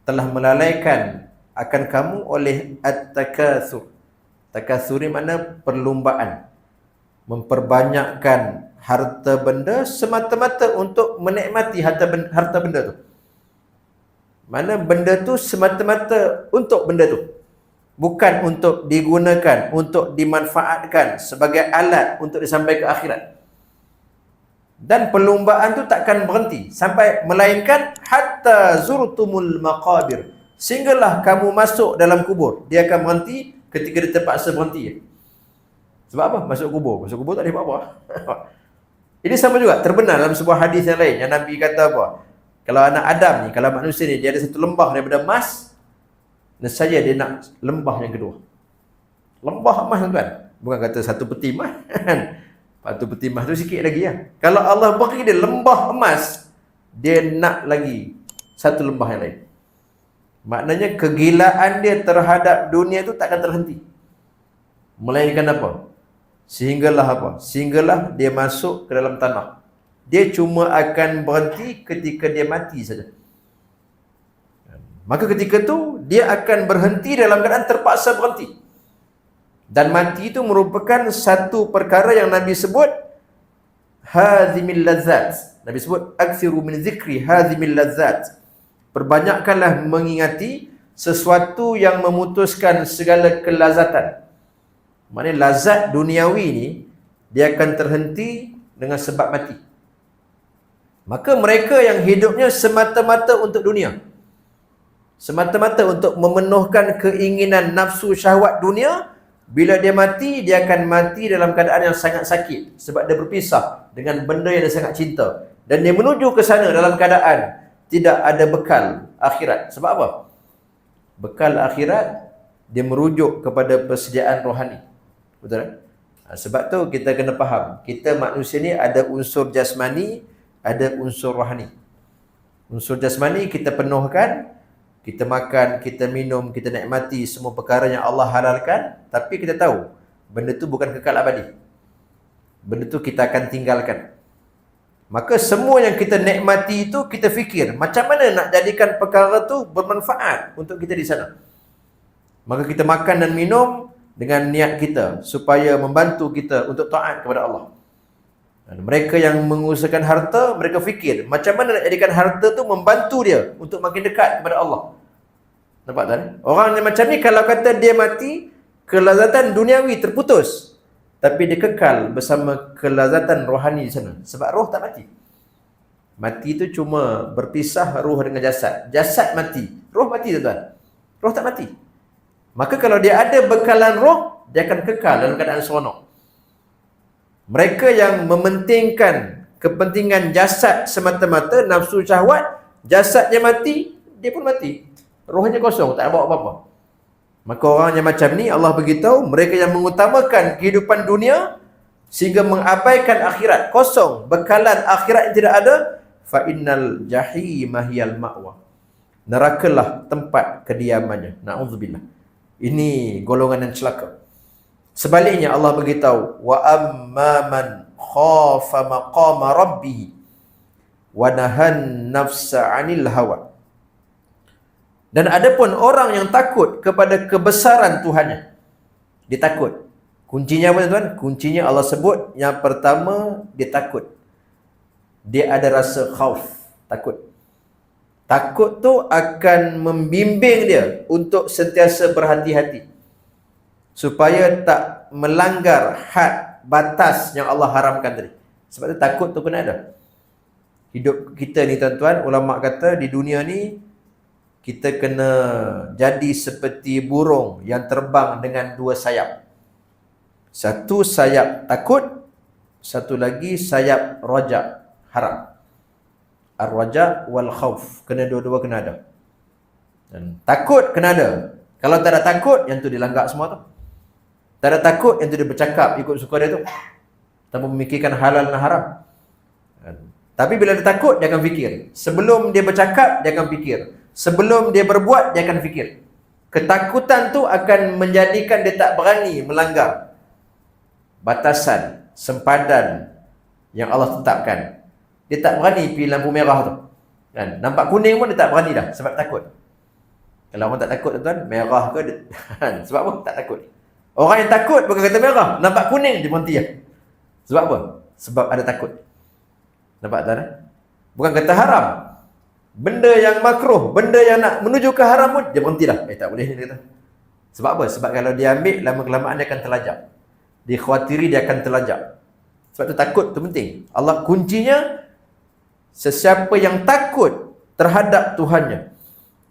Telah melalaikan akan kamu oleh at-takatsur. Takatsur ni makna perlumbaan. Memperbanyakkan harta benda semata-mata untuk menikmati harta benda tu. Mana benda tu semata-mata untuk benda tu. Bukan untuk digunakan, untuk dimanfaatkan sebagai alat untuk disampai ke akhirat. Dan perlombaan tu takkan berhenti sampai melainkan hatta zurtumul maqabir, sehinggalah kamu masuk dalam kubur. Dia akan berhenti ketika dia terpaksa berhenti. Sebab apa? Masuk kubur tak boleh buat apa. Ini sama juga terbenar dalam sebuah hadis yang lain yang Nabi kata apa? Kalau anak Adam ni, kalau manusia ni dia ada satu lembah daripada emas, nescaya dia nak lembah yang kedua. Lembah emas tuan-tuan. Bukan kata satu peti emas. Satu peti emas tu sikit lagi ya. Kalau Allah beri dia lembah emas, dia nak lagi satu lembah yang lain. Maknanya kegilaan dia terhadap dunia tu takkan terhenti. Melainkan apa? Sehinggalah apa? Sehinggalah dia masuk ke dalam tanah. Dia cuma akan berhenti ketika dia mati saja. Maka ketika tu dia akan berhenti dalam keadaan terpaksa berhenti. Dan mati itu merupakan satu perkara yang Nabi sebut hadhimil lazzat. Nabi sebut akthiru min zikri hadhimil lazzat. Perbanyakkanlah mengingati sesuatu yang memutuskan segala kelazatan. Maknanya lazat duniawi ni dia akan terhenti dengan sebab mati. Maka mereka yang hidupnya semata-mata untuk dunia, semata-mata untuk memenuhkan keinginan nafsu syahwat dunia, bila dia mati, dia akan mati dalam keadaan yang sangat sakit sebab dia berpisah dengan benda yang dia sangat cinta. Dan dia menuju ke sana dalam keadaan tidak ada bekal akhirat. Sebab apa? Bekal akhirat dia merujuk kepada persediaan rohani. Betul tak? Sebab tu kita kena faham, kita manusia ni ada unsur jasmani, ada unsur rohani. Unsur jasmani kita penuhkan, kita makan, kita minum, kita nikmati semua perkara yang Allah halalkan, tapi kita tahu benda tu bukan kekal abadi. Benda tu kita akan tinggalkan. Maka semua yang kita nikmati itu kita fikir macam mana nak jadikan perkara tu bermanfaat untuk kita di sana. Maka kita makan dan minum dengan niat kita supaya membantu kita untuk taat kepada Allah. Dan mereka yang mengusahakan harta, mereka fikir macam mana nak jadikan harta tu membantu dia untuk makin dekat kepada Allah. Nampak tak? Orang yang macam ni kalau kata dia mati, kelazatan duniawi terputus, tapi dia kekal bersama kelazatan rohani di sana. Sebab roh tak mati. Mati tu cuma berpisah roh dengan jasad. Jasad mati, roh mati tuan-tuan. Roh tak mati. Maka kalau dia ada bekalan roh, dia akan kekal dalam keadaan seronok. Mereka yang mementingkan kepentingan jasad semata-mata, nafsu syahwat, jasadnya mati, dia pun mati. Rohnya kosong, tak bawa apa-apa. Maka orang yang macam ni, Allah beritahu, mereka yang mengutamakan kehidupan dunia sehingga mengabaikan akhirat, kosong, bekalan akhirat yang tidak ada, fa innal jahima hiyal ma'wa. Nerakalah tempat kediamannya. Na'udzubillah. Ini golongan yang celaka. Sebaliknya Allah beritahu, wa amman khafa maqama rabbih wa nahan nafsa 'anil hawa. Dan adapun orang yang takut kepada kebesaran Tuhannya, dia takut. Kuncinya apa tuan? Kuncinya Allah sebut, yang pertama dia takut. Dia ada rasa khauf, takut. Takut tu akan membimbing dia untuk sentiasa berhati-hati supaya tak melanggar had, batas yang Allah haramkan tadi. Sebab tu takut tu kena ada. Hidup kita ni tuan-tuan, ulama kata di dunia ni kita kena jadi seperti burung yang terbang dengan dua sayap. Satu sayap takut, satu lagi sayap raja, harap. Ar-raja wal khauf. Kena dua-dua kena ada. Dan takut kena ada. Kalau tak ada takut, yang tu dilanggar semua tu. Tak ada takut, yang tu dia bercakap ikut suka dia tu, tanpa memikirkan halal dan haram. Tapi bila dia takut, dia akan fikir. Sebelum dia bercakap, dia akan fikir. Sebelum dia berbuat, dia akan fikir. Ketakutan tu akan menjadikan dia tak berani melanggar batasan, sempadan yang Allah tetapkan. Dia tak berani pergi lampu merah tu. Kan? Nampak kuning pun dia tak berani dah sebab takut. Kalau orang tak takut tuan, merah ke dia, sebab apa? Tak takut. Orang yang takut bukan kata merah, nampak kuning dia berhenti ya. Sebab apa? Sebab ada takut. Nampak tuan? Bukan kata haram. Benda yang makruh, benda yang nak menuju ke haram pun, dia berhenti dah. Tak boleh, dia kata. Sebab apa? Sebab kalau dia ambil, lama-kelamaan dia akan terlajak. Dia khawatiri dia akan terlajak. Sebab tu takut tu penting. Allah kuncinya, sesiapa yang takut terhadap Tuhannya,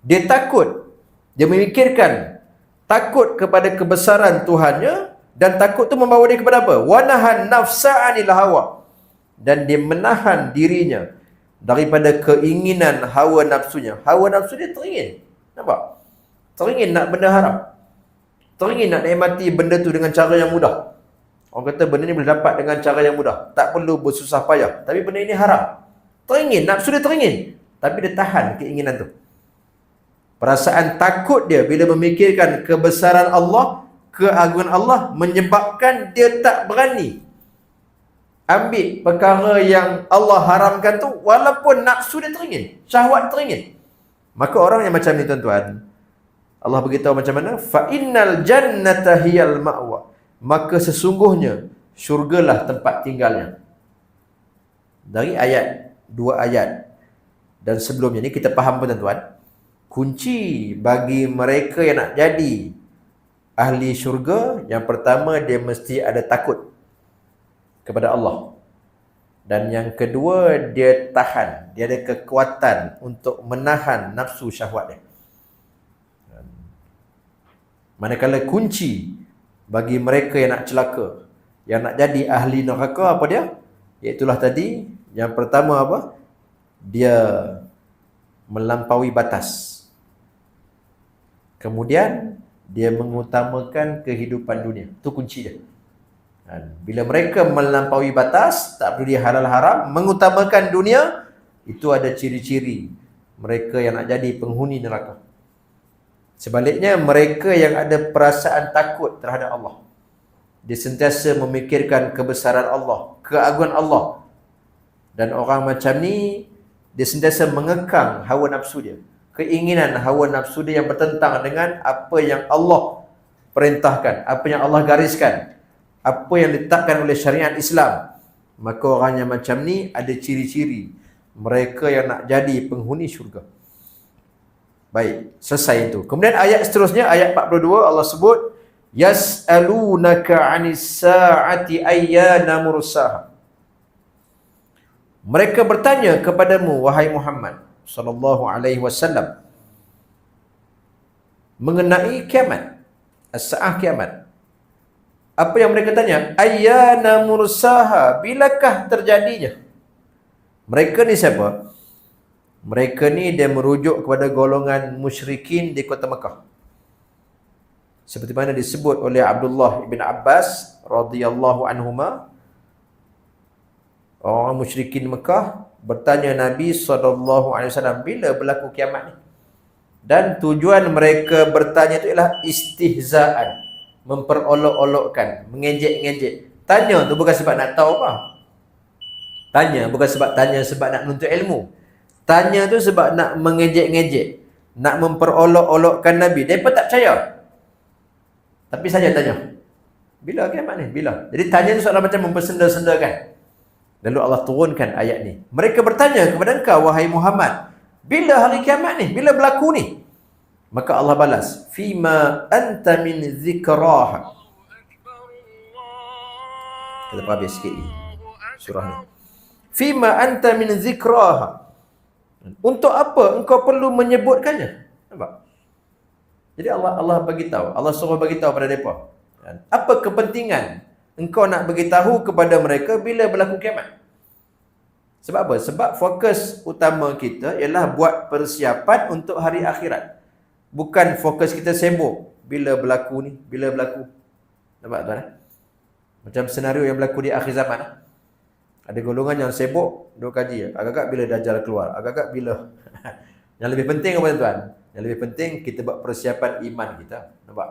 dia takut, dia memikirkan, takut kepada kebesaran Tuhannya, dan takut tu membawa dia kepada apa? Wanahan nafsa anil hawa. Dan dia menahan dirinya daripada keinginan hawa nafsunya. Hawa nafsu dia teringin. Nampak? Teringin nak benda haram. Teringin nak nikmati benda tu dengan cara yang mudah. Orang kata benda ni boleh dapat dengan cara yang mudah. Tak perlu bersusah payah. Tapi benda ini haram. Teringin, nafsu dia teringin. Tapi dia tahan keinginan tu. Perasaan takut dia bila memikirkan kebesaran Allah, keagungan Allah, menyebabkan dia tak berani ambil perkara yang Allah haramkan tu, walaupun nafsu dia teringin, syahwat teringin. Maka orang yang macam ni tuan-tuan, Allah beritahu macam mana? Fa innal jannata hiyal ma'wa. Maka sesungguhnya syurgalah tempat tinggalnya. Dari ayat, dua ayat dan sebelumnya ni kita faham pun tuan-tuan, kunci bagi mereka yang nak jadi ahli syurga, yang pertama dia mesti ada takut kepada Allah. Dan yang kedua, dia tahan, dia ada kekuatan untuk menahan nafsu syahwat dia. Manakala kunci bagi mereka yang nak celaka, yang nak jadi ahli neraka, apa dia? Iaitulah tadi, yang pertama apa? Dia melampaui batas. Kemudian dia mengutamakan kehidupan dunia. Itu kunci dia. Bila mereka melampaui batas, tak perlu dia halal haram, mengutamakan dunia, itu ada ciri-ciri mereka yang nak jadi penghuni neraka. Sebaliknya, mereka yang ada perasaan takut terhadap Allah, dia sentiasa memikirkan kebesaran Allah, keagungan Allah. Dan orang macam ni, dia sentiasa mengekang hawa nafsu dia, keinginan hawa nafsu dia yang bertentang dengan apa yang Allah perintahkan, apa yang Allah gariskan, apa yang ditetapkan oleh syariat Islam. Maka orang yang macam ni ada ciri-ciri mereka yang nak jadi penghuni syurga. Baik, selesai itu. Kemudian ayat seterusnya, ayat 42, Allah sebut yas'alunaka 'anis sa'ati ayyana mursaha. Mereka bertanya kepadamu wahai Muhammad sallallahu alaihi wasallam mengenai kiamat, as-sa'ah, kiamat. Apa yang mereka tanya? Ayyana mursaha, bilakah terjadinya? Mereka ni siapa? Mereka ni dia merujuk kepada golongan musyrikin di kota Mekah. Seperti mana disebut oleh Abdullah bin Abbas radhiyallahu anhuma, orang musyrikin Mekah bertanya Nabi SAW, bila berlaku kiamat ni? Dan tujuan mereka bertanya itu ialah istihzaan, memperolok-olokkan, mengejek-ngejek. Tanya tu bukan sebab nak tahu apa. Tanya bukan sebab tanya sebab nak nuntut ilmu. Tanya tu sebab nak mengejek-ngejek, nak memperolok-olokkan Nabi. Mereka tak percaya. Tapi saja tanya, bila kiamat ni? Bila? Jadi tanya tu soalan macam mempersenda-sendakan. Lalu Allah turunkan ayat ni. Mereka bertanya kepada engkau wahai Muhammad, bila hari kiamat ni? Bila berlaku ni? Maka Allah balas, fima anta min zikraha. Kita habis sikit ni surah ni. Fima anta min zikraha. Untuk apa engkau perlu menyebutkannya? Nampak? Jadi Allah bagi tahu, Allah suruh bagi tahu pada mereka. Apa kepentingan engkau nak bagi tahu kepada mereka bila berlaku kiamat? Sebab apa? Sebab fokus utama kita ialah buat persiapan untuk hari akhirat. Bukan fokus kita sibuk bila berlaku ni, bila berlaku. Nampak tuan? Macam senario yang berlaku di akhir zaman. Ada golongan yang sibuk duk kaji, agak-agak bila Dajjal keluar, agak-agak bila. Yang lebih penting apa tuan? Yang lebih penting kita buat persiapan iman kita. Nampak?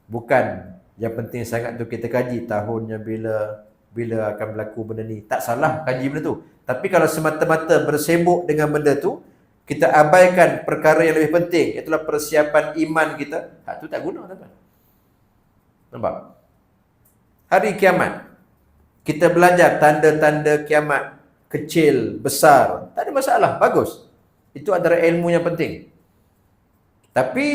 Bukan yang penting sangat tu kita kaji tahunnya bila akan berlaku benda ni. Tak salah kaji benda tu. Tapi kalau semata-mata bersibuk dengan benda tu, kita abaikan perkara yang lebih penting, itulah persiapan iman kita, hak tu tak guna tuan-tuan. Nampak? Hari kiamat, kita belajar tanda-tanda kiamat, kecil, besar, tak ada masalah, bagus. Itu adalah ilmu yang penting. Tapi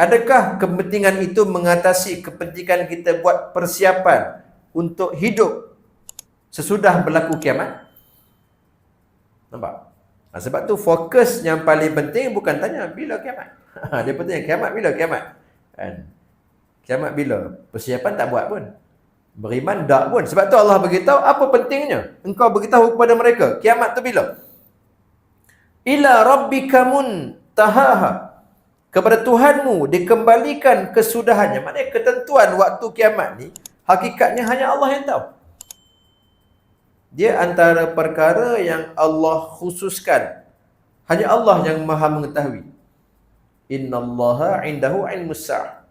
adakah kepentingan itu mengatasi kepentingan kita buat persiapan untuk hidup sesudah berlaku kiamat? Nampak? Sebab tu fokus yang paling penting bukan tanya bila kiamat. Dia tanya kiamat bila kiamat. Kan? Kiamat bila? Persiapan tak buat pun. Beriman tak pun. Sebab tu Allah beritahu apa pentingnya. Engkau beritahu kepada mereka kiamat tu bila? Ila rabbika muntahaha. Kepada Tuhanmu dikembalikan kesudahannya. Maknanya ketentuan waktu kiamat ni hakikatnya hanya Allah yang tahu. Dia antara perkara yang Allah khususkan. Hanya Allah yang maha mengetahui. Innallaha indahu ilmus sa'ah.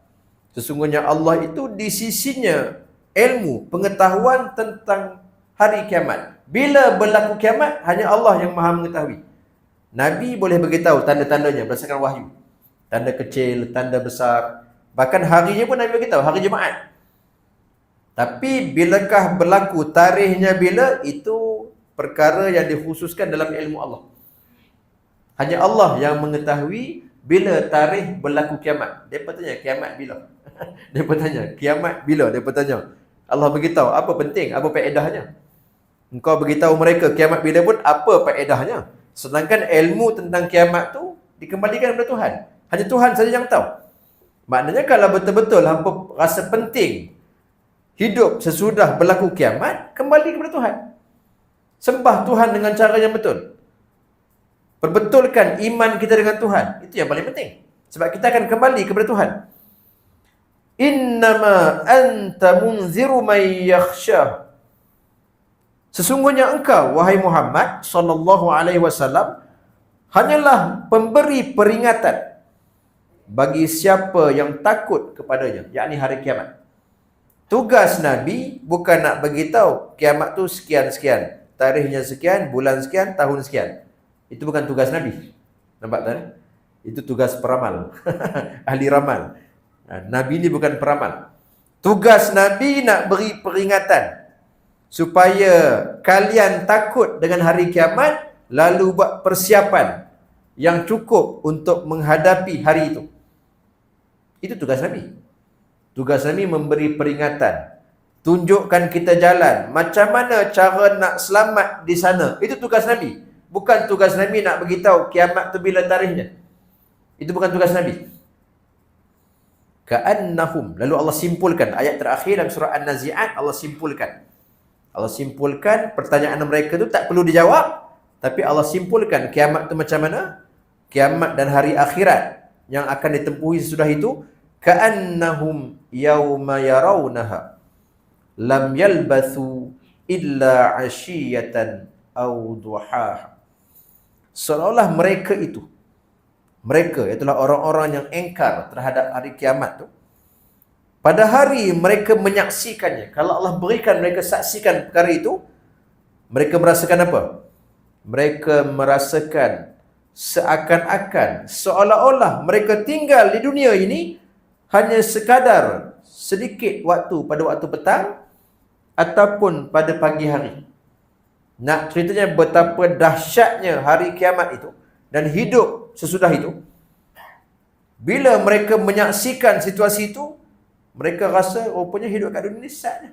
Sesungguhnya Allah itu di sisinya ilmu, pengetahuan tentang hari kiamat. Bila berlaku kiamat, hanya Allah yang maha mengetahui. Nabi boleh beritahu tanda-tandanya berdasarkan wahyu. Tanda kecil, tanda besar. Bahkan harinya pun Nabi beritahu, hari Jumaat. Tapi bilakah berlaku, tarikhnya bila, itu perkara yang dikhususkan dalam ilmu Allah. Hanya Allah yang mengetahui bila tarikh berlaku kiamat. Dia bertanya, kiamat bila? Dia bertanya, kiamat bila? Dia bertanya. Allah beritahu, apa penting, apa faedahnya? Engkau beritahu mereka kiamat bila pun, apa faedahnya? Sedangkan ilmu tentang kiamat tu dikembalikan kepada Tuhan. Hanya Tuhan saja yang tahu. Maknanya kalau betul-betul hampa rasa penting hidup sesudah berlaku kiamat, kembali kepada Tuhan. Sembah Tuhan dengan cara yang betul. Perbetulkan iman kita dengan Tuhan. Itu yang paling penting. Sebab kita akan kembali kepada Tuhan. Innama anta munziru may yakhsha. Sesungguhnya engkau, wahai Muhammad sallallahu alaihi wasallam, hanyalah pemberi peringatan bagi siapa yang takut kepadanya, yakni hari kiamat. Tugas Nabi bukan nak beritahu kiamat tu sekian-sekian, tarikhnya sekian, bulan sekian, tahun sekian. Itu bukan tugas Nabi. Nampak tak? Itu tugas peramal. Ahli ramal. Nabi ni bukan peramal. Tugas Nabi nak beri peringatan supaya kalian takut dengan hari kiamat, lalu buat persiapan yang cukup untuk menghadapi hari itu. Itu tugas Nabi. Tugas Nabi memberi peringatan, tunjukkan kita jalan, macam mana cara nak selamat di sana. Itu tugas Nabi. Bukan tugas Nabi nak beritahu kiamat tu bila tarikhnya. Itu bukan tugas Nabi. Ka'annahum. Lalu Allah simpulkan ayat terakhir dalam surah An-Nazi'at. Allah simpulkan pertanyaan mereka tu tak perlu dijawab, tapi Allah simpulkan kiamat tu macam mana, kiamat dan hari akhirat yang akan ditempuhi sesudah itu. Ka'annahum yawma yarawnaha lam yalbathu illa 'ashiyatan aw duhaha. Seolah-olah mereka itulah orang-orang yang engkar terhadap hari kiamat tu. Pada hari mereka menyaksikannya, kalau Allah berikan mereka saksikan perkara itu, mereka merasakan apa? Mereka merasakan seakan-akan, seolah-olah mereka tinggal di dunia ini hanya sekadar sedikit waktu pada waktu petang ataupun pada pagi hari. Nak ceritanya betapa dahsyatnya hari kiamat itu dan hidup sesudah itu. Bila mereka menyaksikan situasi itu, mereka rasa rupanya hidup kat dunia ni sat.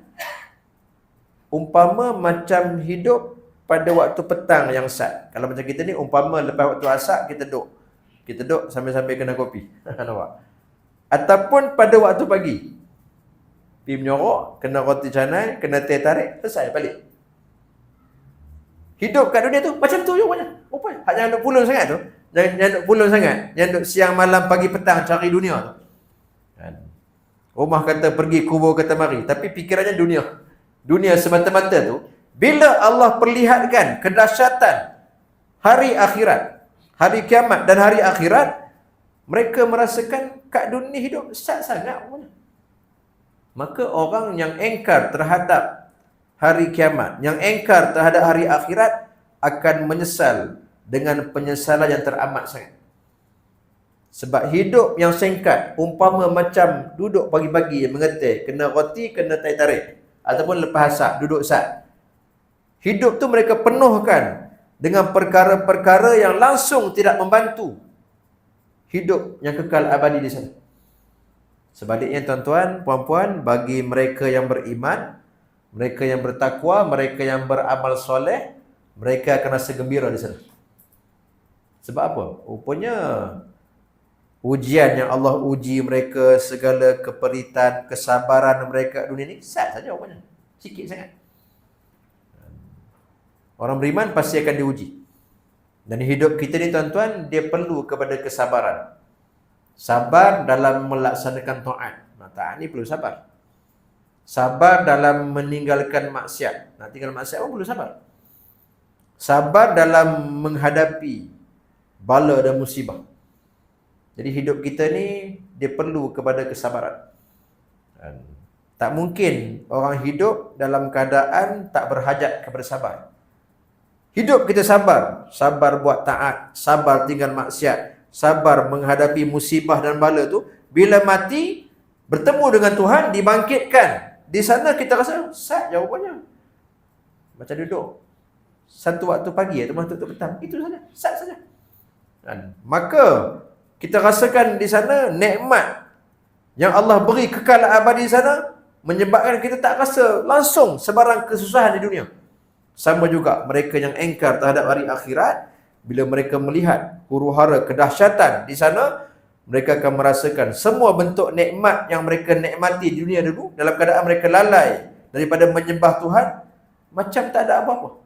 Umpama macam hidup pada waktu petang yang sat. Kalau macam kita ni, umpama lepas waktu asar kita duduk. Kita duduk sambil-sambil kena kopi. Nampak? Ataupun pada waktu pagi. Pergi menyorok, kena roti canai, kena teh tarik, selesai balik. Hidup kat dunia tu macam tu je rupanya. Hak jangan duk pulun sangat tu. Jangan duk pulun sangat. Jangan duk siang malam pagi petang cari dunia tu. Kan? Rumah kata pergi, kubur kata mari. Tapi fikirannya dunia. Dunia semata-mata tu. Bila Allah perlihatkan kedahsyatan hari akhirat, hari kiamat dan hari akhirat, mereka merasakan kat dunia hidup sat sangat. Maka orang yang engkar terhadap hari kiamat, yang engkar terhadap hari akhirat, akan menyesal dengan penyesalan yang teramat sangat. Sebab hidup yang singkat, umpama macam duduk pagi-pagi mengetih, kena roti, kena teh tarik, ataupun lepas asar, duduk sat. Hidup tu mereka penuhkan dengan perkara-perkara yang langsung tidak membantu hidup yang kekal abadi di sana. Sebaliknya tuan-tuan, puan-puan, bagi mereka yang beriman, mereka yang bertakwa, mereka yang beramal soleh, mereka akan rasa gembira di sana. Sebab apa? Rupanya ujian yang Allah uji mereka, segala keperitan, kesabaran mereka dunia ni, sat saja rupanya. Sikit sangat. Orang beriman pasti akan diuji. Dan hidup kita ni tuan-tuan, dia perlu kepada kesabaran. Sabar dalam melaksanakan taat. Taat ni perlu sabar. Sabar dalam meninggalkan maksiat. Nak tinggal maksiat pun perlu sabar. Sabar dalam menghadapi bala dan musibah. Jadi hidup kita ni, dia perlu kepada kesabaran. Dan tak mungkin orang hidup dalam keadaan tak berhajat kepada sabar. Hidup kita sabar. Sabar buat taat. Sabar tinggal maksiat. Sabar menghadapi musibah dan bala tu. Bila mati, bertemu dengan Tuhan, dibangkitkan. Di sana kita rasa, sat jawapannya. Macam duduk satu waktu pagi atau waktu petang. Itu saja, sat saja. Dan maka, kita rasakan di sana nikmat yang Allah beri kekal abadi di sana, menyebabkan kita tak rasa langsung sebarang kesusahan di dunia. Sama juga mereka yang engkar terhadap hari akhirat, bila mereka melihat huru-hara kedahsyatan di sana, mereka akan merasakan semua bentuk nikmat yang mereka nikmati di dunia dulu, dalam keadaan mereka lalai daripada menyembah Tuhan, macam tak ada apa-apa.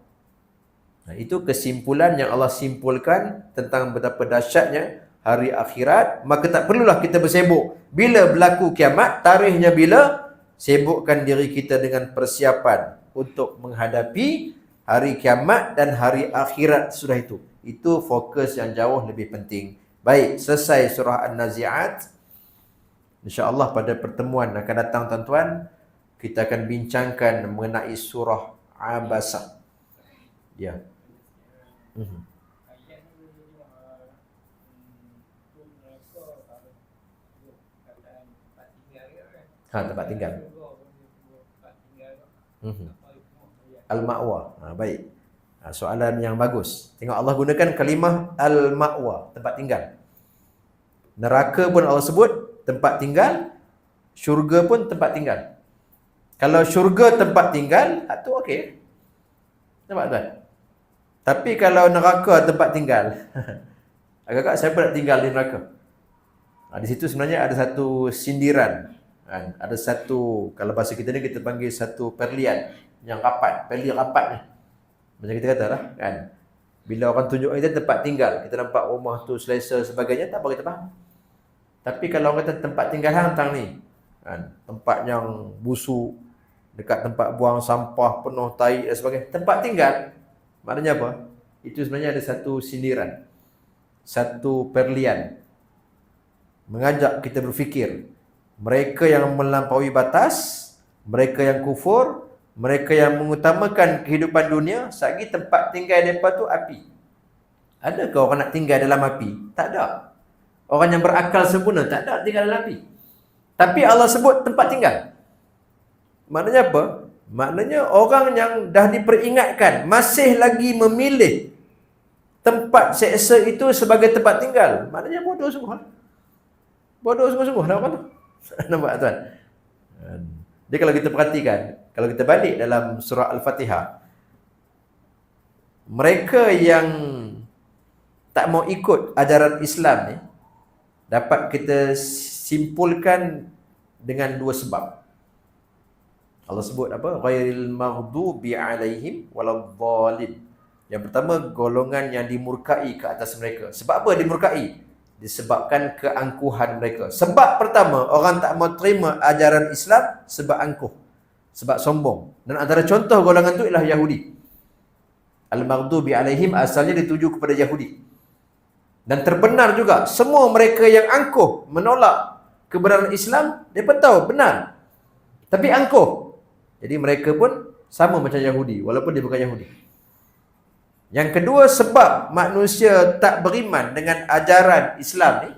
Nah, itu kesimpulan yang Allah simpulkan tentang betapa dahsyatnya hari akhirat. Maka tak perlulah kita bersibuk bila berlaku kiamat, tarikhnya bila, sibukkan diri kita dengan persiapan untuk menghadapi hari kiamat dan hari akhirat sudah itu. Itu fokus yang jauh lebih penting. Baik, selesai surah An-Nazi'at. InsyaAllah pada pertemuan akan datang tuan-tuan, kita akan bincangkan mengenai surah Abasa. Ya. Tempat tinggal. Al-Ma'wa. Baik. Soalan yang bagus. Tengok Allah gunakan kalimah Al-Ma'wa, tempat tinggal. Neraka pun Allah sebut tempat tinggal, syurga pun tempat tinggal. Kalau syurga tempat tinggal, itu okey. Nampak tuan? Tapi kalau neraka tempat tinggal, agak-agak siapa nak tinggal di neraka? Di situ sebenarnya ada satu sindiran. Ada satu, kalau bahasa kita ni kita panggil satu perlian yang rapat, perlian rapat ni. Macam kita kata lah, kan. Bila orang tunjuk kita tempat tinggal, kita nampak rumah tu selesa sebagainya, tak apa kita faham. Tapi kalau orang kata tempat tinggal hang ni, kan, tempat yang busuk, dekat tempat buang sampah, penuh tai dan sebagainya, tempat tinggal, maknanya apa? Itu sebenarnya ada satu sindiran, satu perlian, mengajak kita berfikir. Mereka yang melampaui batas, mereka yang kufur, mereka yang mengutamakan kehidupan dunia, sagi tempat tinggal mereka tu api. Adakah orang nak tinggal dalam api? Tak ada. Orang yang berakal sempurna tak ada tinggal dalam api. Tapi Allah sebut tempat tinggal. Maknanya apa? Maknanya orang yang dah diperingatkan masih lagi memilih tempat seksa itu sebagai tempat tinggal. Maknanya bodoh sungguh. Bodoh sungguh-sungguh. Nampak tu? Nampak tuan? Jadi kalau kita perhatikan, kalau kita balik dalam surah Al-Fatihah, mereka yang tak mau ikut ajaran Islam ni, dapat kita simpulkan dengan dua sebab. Allah sebut apa? Ghairil maghdubi alaihim waladhdallin. Yang pertama, golongan yang dimurkai ke atas mereka. Sebab apa dimurkai? Disebabkan keangkuhan mereka. Sebab pertama, orang tak mau terima ajaran Islam sebab angkuh, sebab sombong. Dan antara contoh golongan itu ialah Yahudi. Al-maghdubi alaihim asalnya dituju kepada Yahudi. Dan terbenar juga, semua mereka yang angkuh menolak kebenaran Islam, mereka tahu benar, tapi angkuh. Jadi mereka pun sama macam Yahudi, walaupun dia bukan Yahudi. Yang kedua, sebab manusia tak beriman dengan ajaran Islam ni,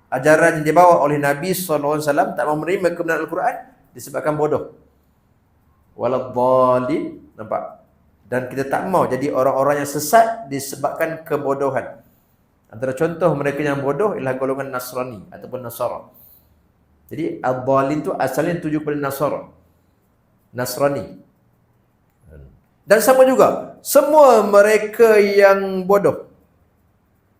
ajaran yang dibawa oleh Nabi SAW, tak mau menerima kebenaran Al-Quran, disebabkan bodoh. Waladhdallin, nampak? Dan kita tak mau jadi orang-orang yang sesat disebabkan kebodohan. Antara contoh mereka yang bodoh ialah golongan Nasrani ataupun Nasara. Jadi ad-dhalin tu asalnya tuju kepada Nasara, Nasrani. Dan sama juga, semua mereka yang bodoh,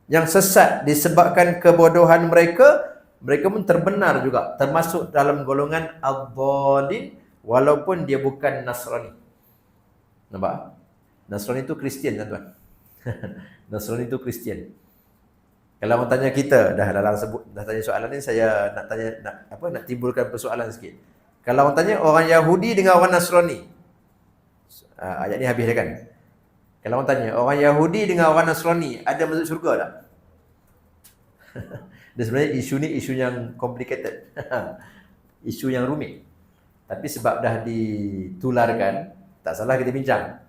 yang sesat disebabkan kebodohan mereka, mereka pun terbenar juga, termasuk dalam golongan ad-dhalin walaupun dia bukan Nasrani. Nampak? Nasrani itu Kristian, tuan-tuan. Nasrani itu Kristian. Kalau orang tanya kita, dah tanya soalan ni, saya nak timbulkan persoalan sikit. Kalau orang tanya orang Yahudi dengan orang Nasrani, ayat ni habis dah kan? Kalau orang tanya orang Yahudi dengan orang Nasrani ada masuk syurga tak? Dan sebenarnya isu ni isu yang complicated. Isu yang rumit. Tapi sebab dah ditularkan, tak salah kita bincang.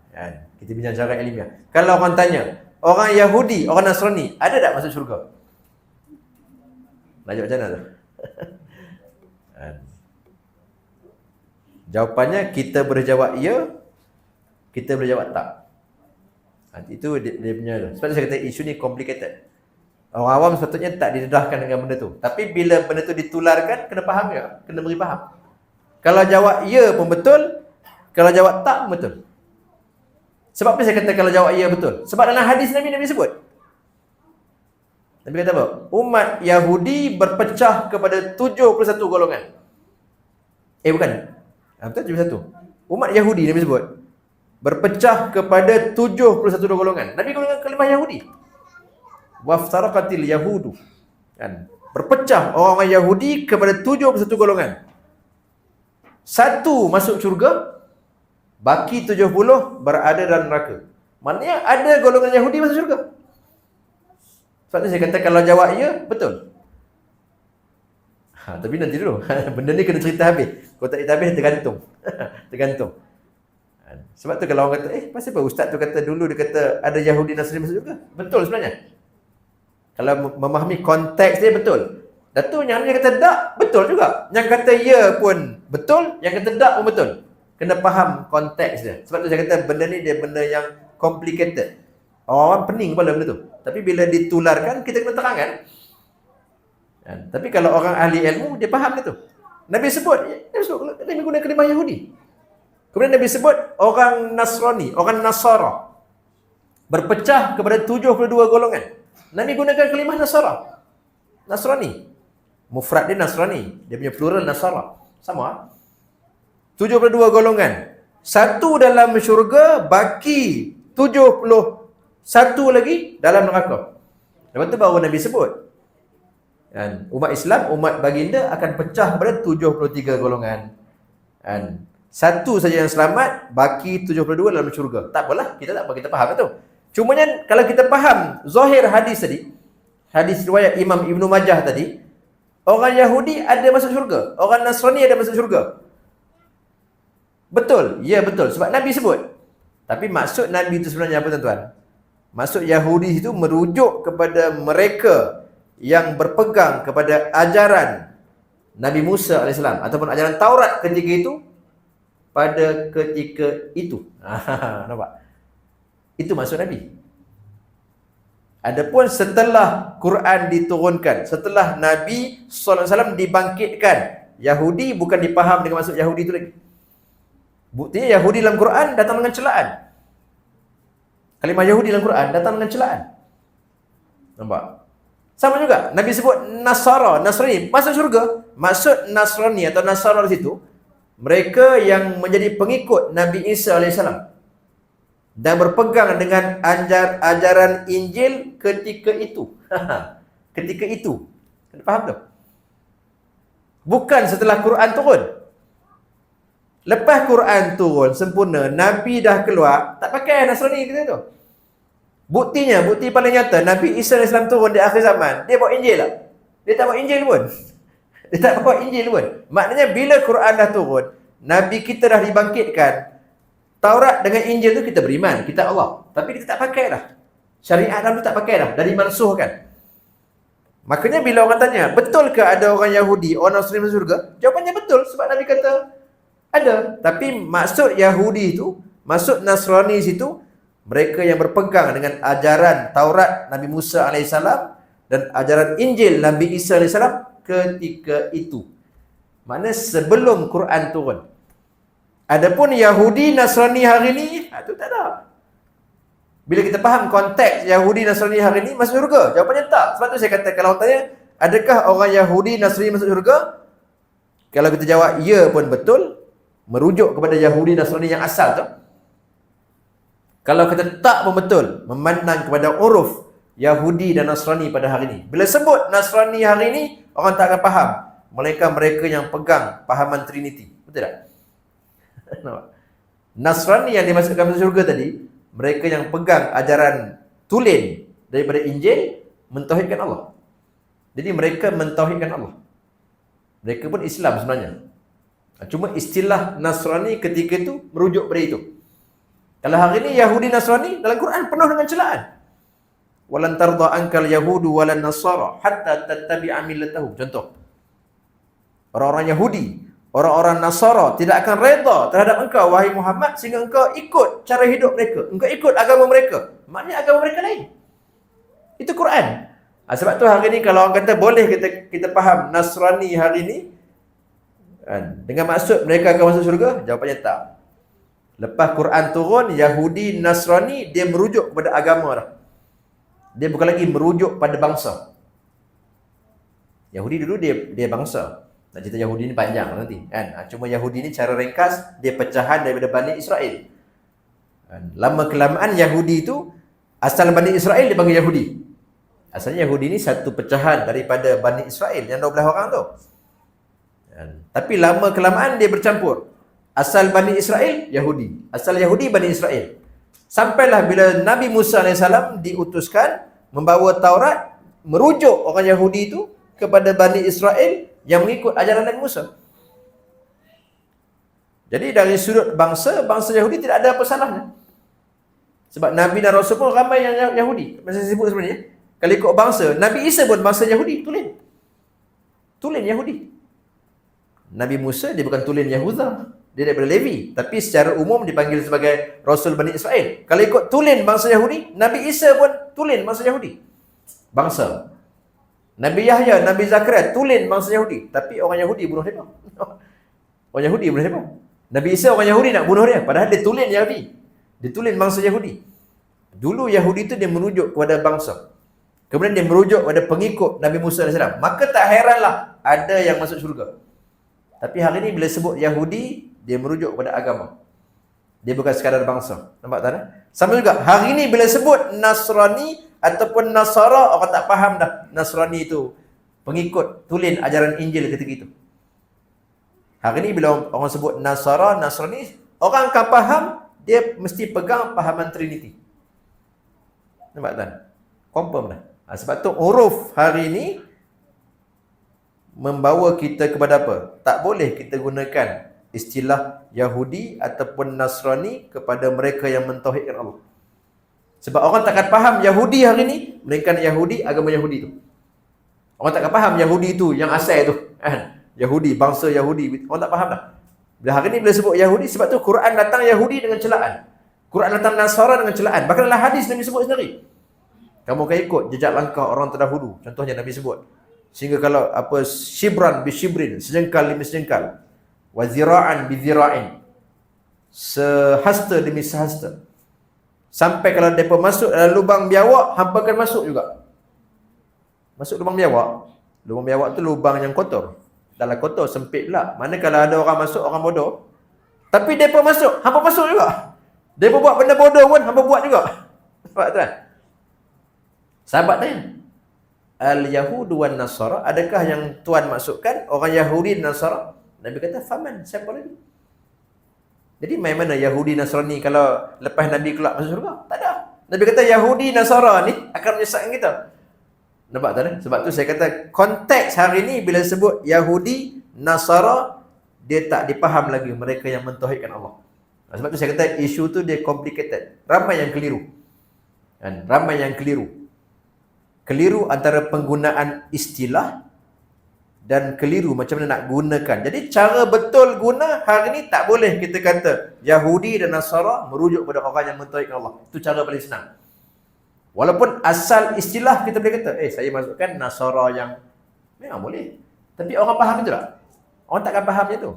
Kita bincang secara ilmiah. Kalau orang tanya orang Yahudi, orang Nasrani, ada tak masuk syurga? Nak jawab macam mana tu? Jawapannya, kita boleh jawab ya, kita boleh jawab tak. Itu dia punya. Sebab saya kata isu ni complicated. Orang awam sepatutnya tak didedahkan dengan benda tu. Tapi bila benda tu ditularkan, kena faham ya, kena beri faham. Kalau jawab ya pun betul, kalau jawab tak pun betul. Sebab apa saya kata kalau jawab ya betul? Sebab dalam hadis Nabi sebut. Nabi kata apa? Umat Yahudi berpecah kepada 71 golongan. Bukan. Betul 71. Umat Yahudi Nabi sebut berpecah kepada 71 golongan. Nabi gunakan kalimah Yahudi. Waftaraqatil yahudu. Kan? Berpecah orang-orang Yahudi kepada 71 golongan. Satu masuk syurga, baki 70 berada dalam neraka. Maknanya ada golongan Yahudi masuk syurga. Sebab tu saya kata kalau jawab ya, betul. Tapi nanti dulu. Benda ni kena cerita habis. Kalau tak cerita habis, tergantung. Tergantung. Sebab tu kalau orang kata, pasal apa ustaz tu kata dulu, dia kata ada Yahudi Nasrani masuk syurga? Betul sebenarnya. Kalau memahami konteks dia, betul. Dan tu yang dia kata tak, betul juga. Yang kata ya pun betul, yang kata tak pun betul. Kena faham konteks dia. Sebab tu saya kata benda ni dia benda yang complicated. Orang pening kepala benda tu. Tapi bila ditularkan, kita kena terangkan. Tapi kalau orang ahli ilmu, dia faham dia tu. Nabi sebut, Nabi guna kalimah Yahudi. Kemudian Nabi sebut orang Nasrani, orang Nasara berpecah kepada 72 golongan. Nabi gunakan kalimah Nasara, Nasrani. Mufrad dia Nasrani, dia punya plural Nasara. Sama. 72 golongan. Satu dalam syurga, baki 71 lagi dalam neraka. Lepas tu baru Nabi sebut. Dan umat Islam, umat baginda akan pecah pada 73 golongan. Dan satu saja yang selamat, baki 72 dalam syurga. Tak apalah, kita tak apa, kita faham itu. Cumanya kalau kita faham zahir hadis tadi, hadis riwayat Imam Ibnu Majah tadi, orang Yahudi ada masuk syurga, orang Nasrani ada masuk syurga. Betul? Ya betul, sebab Nabi sebut. Tapi maksud Nabi itu sebenarnya apa tuan-tuan? Maksud Yahudi itu merujuk kepada mereka yang berpegang kepada ajaran Nabi Musa AS ataupun ajaran Taurat ketika itu, pada ketika itu. Nampak? Itu maksud Nabi. Adapun setelah Quran diturunkan, setelah Nabi SAW dibangkitkan, Yahudi bukan dipaham dengan maksud Yahudi itu lagi. Buktinya Yahudi dalam Quran datang dengan celaan. Kalimah Yahudi dalam Quran datang dengan celaan. Nampak? Sama juga, Nabi sebut Nasara, Nasrani, masuk syurga. Maksud Nasrani atau Nasara di situ, mereka yang menjadi pengikut Nabi Isa AS dan berpegang dengan ajaran Injil ketika itu. Ketika itu. Faham tak? Bukan setelah Quran turun. Lepas Quran turun sempurna, Nabi dah keluar, tak pakai Nasrani kita tu. Buktinya, bukti paling nyata, Nabi Isa AS turun di akhir zaman, dia bawa Injil tak? Dia tak bawa Injil pun. Dia tak bawa Injil pun. Maknanya bila Quran dah turun, Nabi kita dah dibangkitkan, Taurat dengan Injil tu kita beriman, kita Allah. Tapi kita tak pakai dah. Syariat dalam tu tak pakai dah, dah dimansuhkan. Makanya bila orang tanya, betul ke ada orang Yahudi, orang Nasrani masuk syurga? Jawapannya betul, sebab Nabi kata ada. Tapi maksud Yahudi itu Maksud Nasrani situ, mereka yang berpegang dengan ajaran Taurat Nabi Musa alaihissalam dan ajaran Injil Nabi Isa alaihissalam ketika itu. Makna sebelum Quran turun. Adapun Yahudi Nasrani hari ni, itu tak ada. Bila kita faham konteks Yahudi Nasrani hari ni masuk syurga, jawapannya tak. Sebab tu saya kata, kalau tanya adakah orang Yahudi Nasrani masuk syurga, kalau kita jawab ya pun betul, merujuk kepada Yahudi Nasrani yang asal tu. Kalau kita tak pun betul, memandang kepada uruf Yahudi dan Nasrani pada hari ini. Bila sebut Nasrani hari ini, orang tak akan faham. Mereka yang pegang pahaman Trinity. Betul tak? Nasrani yang dimasukkan masuk syurga tadi, mereka yang pegang ajaran tulen daripada Injil, mentauhidkan Allah. Jadi mereka mentauhidkan Allah. Mereka pun Islam sebenarnya. Cuma istilah Nasrani ketika itu merujuk pada itu. Kalau hari ini Yahudi Nasrani, dalam Quran penuh dengan celaan. Walan tarda ankal yahudu walan nasara hatta tattabi'a millatahum. Contoh. Orang-orang Yahudi, orang-orang Nasara tidak akan reda terhadap engkau wahai Muhammad sehingga engkau ikut cara hidup mereka. Engkau ikut agama mereka. Maknanya agama mereka lain. Itu Quran. Sebab tu hari ni kalau orang kata boleh kita faham Nasrani hari ni dengan maksud mereka akan masuk syurga, jawapannya tak. Lepas Quran turun, Yahudi Nasrani dia merujuk kepada agama dah. Dia bukan lagi merujuk pada bangsa. Yahudi dulu dia bangsa. Nak cerita Yahudi ni panjang nanti kan. Cuma Yahudi ni cara ringkas dia pecahan daripada Bani Israel. Lama kelamaan Yahudi itu asal Bani Israel dipanggil Yahudi. Asalnya Yahudi ni satu pecahan daripada Bani Israel yang 12 orang tu. Tapi lama kelamaan dia bercampur. Asal Bani Israel Yahudi, asal Yahudi Bani Israel. Sampailah bila Nabi Musa alaihissalam diutuskan membawa Taurat, merujuk orang Yahudi itu kepada Bani Israel yang mengikut ajaran Nabi Musa. Jadi dari sudut bangsa Yahudi tidak ada apa salahnya. Sebab Nabi dan Rasul pun ramai yang Yahudi. Macam saya sebut sebenarnya. Kalau ikut bangsa, Nabi Isa pun bangsa Yahudi, tulen. Tulen Yahudi. Nabi Musa dia bukan tulen Yahuda. Dia daripada Levi. Tapi secara umum dipanggil sebagai Rasul Bani Israel. Kalau ikut tulen bangsa Yahudi, Nabi Isa pun tulen bangsa Yahudi. Bangsa. Nabi Yahya, Nabi Zakaria, tulen bangsa Yahudi. Tapi orang Yahudi bunuh dia. Orang Yahudi bunuh dia. Nabi Isa orang Yahudi nak bunuh dia. Padahal dia tulen Yahudi. Dia tulen bangsa Yahudi. Dulu Yahudi itu dia merujuk kepada bangsa. Kemudian dia merujuk kepada pengikut Nabi Musa AS. Maka tak heranlah ada yang masuk syurga. Tapi hari ini bila sebut Yahudi, dia merujuk kepada agama. Dia bukan sekadar bangsa. Nampak tak? Sama juga, hari ini bila sebut Nasrani ataupun Nasara, orang tak faham dah Nasrani itu pengikut tulen ajaran Injil ketika itu. Hari ini bila orang sebut Nasara, Nasrani, orang akan faham, dia mesti pegang pahaman Trinity. Nampak tak? Confirm dah. Sebab tu huruf hari ini membawa kita kepada apa? Tak boleh kita gunakan istilah Yahudi ataupun Nasrani kepada mereka yang mentauhidkan Allah. Sebab orang takkan faham Yahudi hari ini, melainkan Yahudi, agama Yahudi tu. Orang takkan faham Yahudi tu yang asal tu. Yahudi, bangsa Yahudi. Orang tak faham dah. Bila hari ini bila sebut Yahudi, sebab tu Quran datang Yahudi dengan celaan. Quran datang Nasara dengan celaan. Bahkan dalam hadis Nabi sebut sendiri. Kamu akan ikut jejak langkah orang terdahulu. Contohnya Nabi sebut. Sehingga kalau apa shibran bi shibrin, sejengkal demi sejengkal. Wa zira'an bi zira'in. Sehasta demi sehasta. Sampai kalau mereka masuk dalam lubang biawak, hampa akan masuk juga. Masuk lubang biawak. Lubang biawak tu lubang yang kotor. Dalam kotor, sempit pula. Mana kalau ada orang masuk, orang bodoh. Tapi mereka masuk, hampa masuk juga. Mereka buat benda bodoh pun, hampa buat juga. Nampak tak? Sahabat tanya. Al-Yahudu wan Nasara, adakah yang Tuhan masukkan orang Yahudi dan Nasara? Nabi kata, faman, siapa lagi? Jadi main mana Yahudi Nasrani kalau lepas Nabi keluar masuk surga? Tak ada. Nabi kata Yahudi Nasara ni akan menyesatkan kita. Nampak tak? Sebab tu saya kata konteks hari ni bila sebut Yahudi Nasara, dia tak dipaham lagi mereka yang mentauhidkan Allah. Sebab tu saya kata isu tu dia complicated. Ramai yang keliru. Ramai yang keliru. Keliru antara penggunaan istilah dan keliru macam mana nak gunakan. Jadi cara betul guna hari ni tak boleh kita kata Yahudi dan Nasara merujuk pada orang yang mentauhidkan Allah. Itu cara paling senang. Walaupun asal istilah kita boleh kata, saya masukkan Nasara yang memang boleh. Tapi orang faham itu tak? Orang takkan faham je tu.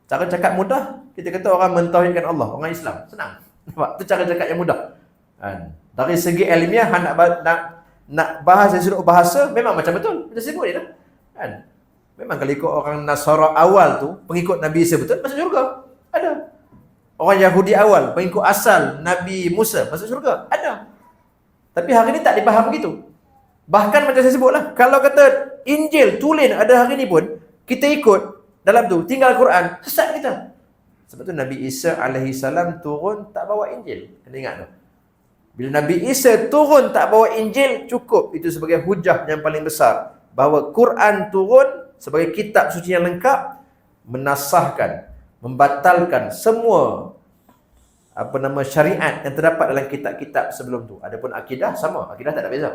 Cara cakap mudah, kita kata orang mentauhidkan Allah, orang Islam. Senang. Nampak? Itu cara cakap yang mudah. Dari segi ilmiah, nak bahas dari sudut bahasa, memang macam betul. Kita sebut dia dah. Memang kalau ikut orang Nasara awal tu, pengikut Nabi Isa betul, masuk syurga. Ada. Orang Yahudi awal, pengikut asal Nabi Musa, masuk syurga. Ada. Tapi hari ni tak dipaham begitu. Bahkan macam saya sebutlah, kalau kata Injil tulen ada hari ni pun, kita ikut dalam tu, tinggal Quran, sesat kita. Sebab tu Nabi Isa alaihissalam turun tak bawa Injil. Kena ingat tu. Bila Nabi Isa turun tak bawa Injil, cukup. Itu sebagai hujah yang paling besar. Bahawa Quran turun sebagai kitab suci yang lengkap, menasahkan, membatalkan semua syariat yang terdapat dalam kitab-kitab sebelum tu. Adapun akidah sama, akidah tak ada beza.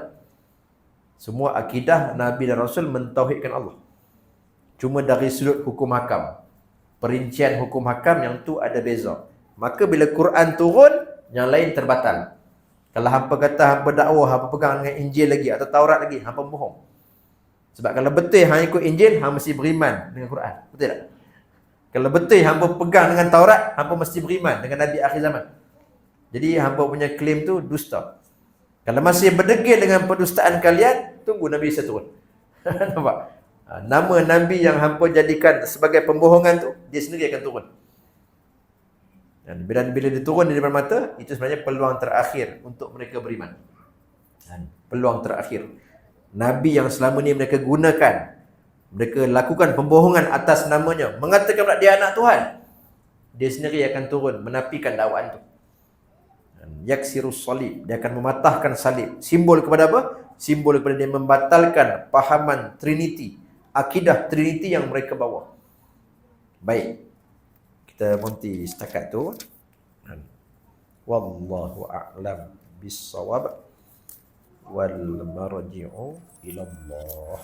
Semua akidah Nabi dan Rasul mentauhidkan Allah. Cuma dari sudut hukum hakam, perincian hukum hakam yang tu ada beza. Maka bila Quran turun, yang lain terbatal. Kalau hampa kata hampa dakwah, hampa pegang dengan Injil lagi atau Taurat lagi, hampa bohong. Sebab kalau betul hang ikut Injil, hang mesti beriman dengan Quran. Betul tak? Kalau betul hampa pegang dengan Taurat, hampa mesti beriman dengan Nabi akhir zaman. Jadi hampa punya klaim tu dusta. Kalau masih berdegil dengan pendustaan kalian, tunggu Nabi Isa turun. Nampak? Nama Nabi yang hampa jadikan sebagai pembohongan tu, dia sendiri akan turun. Dan bila dia turun di depan mata, itu sebenarnya peluang terakhir untuk mereka beriman. Peluang terakhir. Nabi yang selama ni mereka gunakan, mereka lakukan pembohongan atas namanya, mengatakan pula dia anak Tuhan, dia sendiri akan turun menafikan dakwaan tu. Yaksirus salib, dia akan mematahkan salib. Simbol kepada apa? Simbol kepada dia membatalkan pahaman Trinity, akidah Trinity yang mereka bawa. Baik, kita berhenti setakat tu. Wallahu a'lam bis-shawab wal marji'u ila Allah.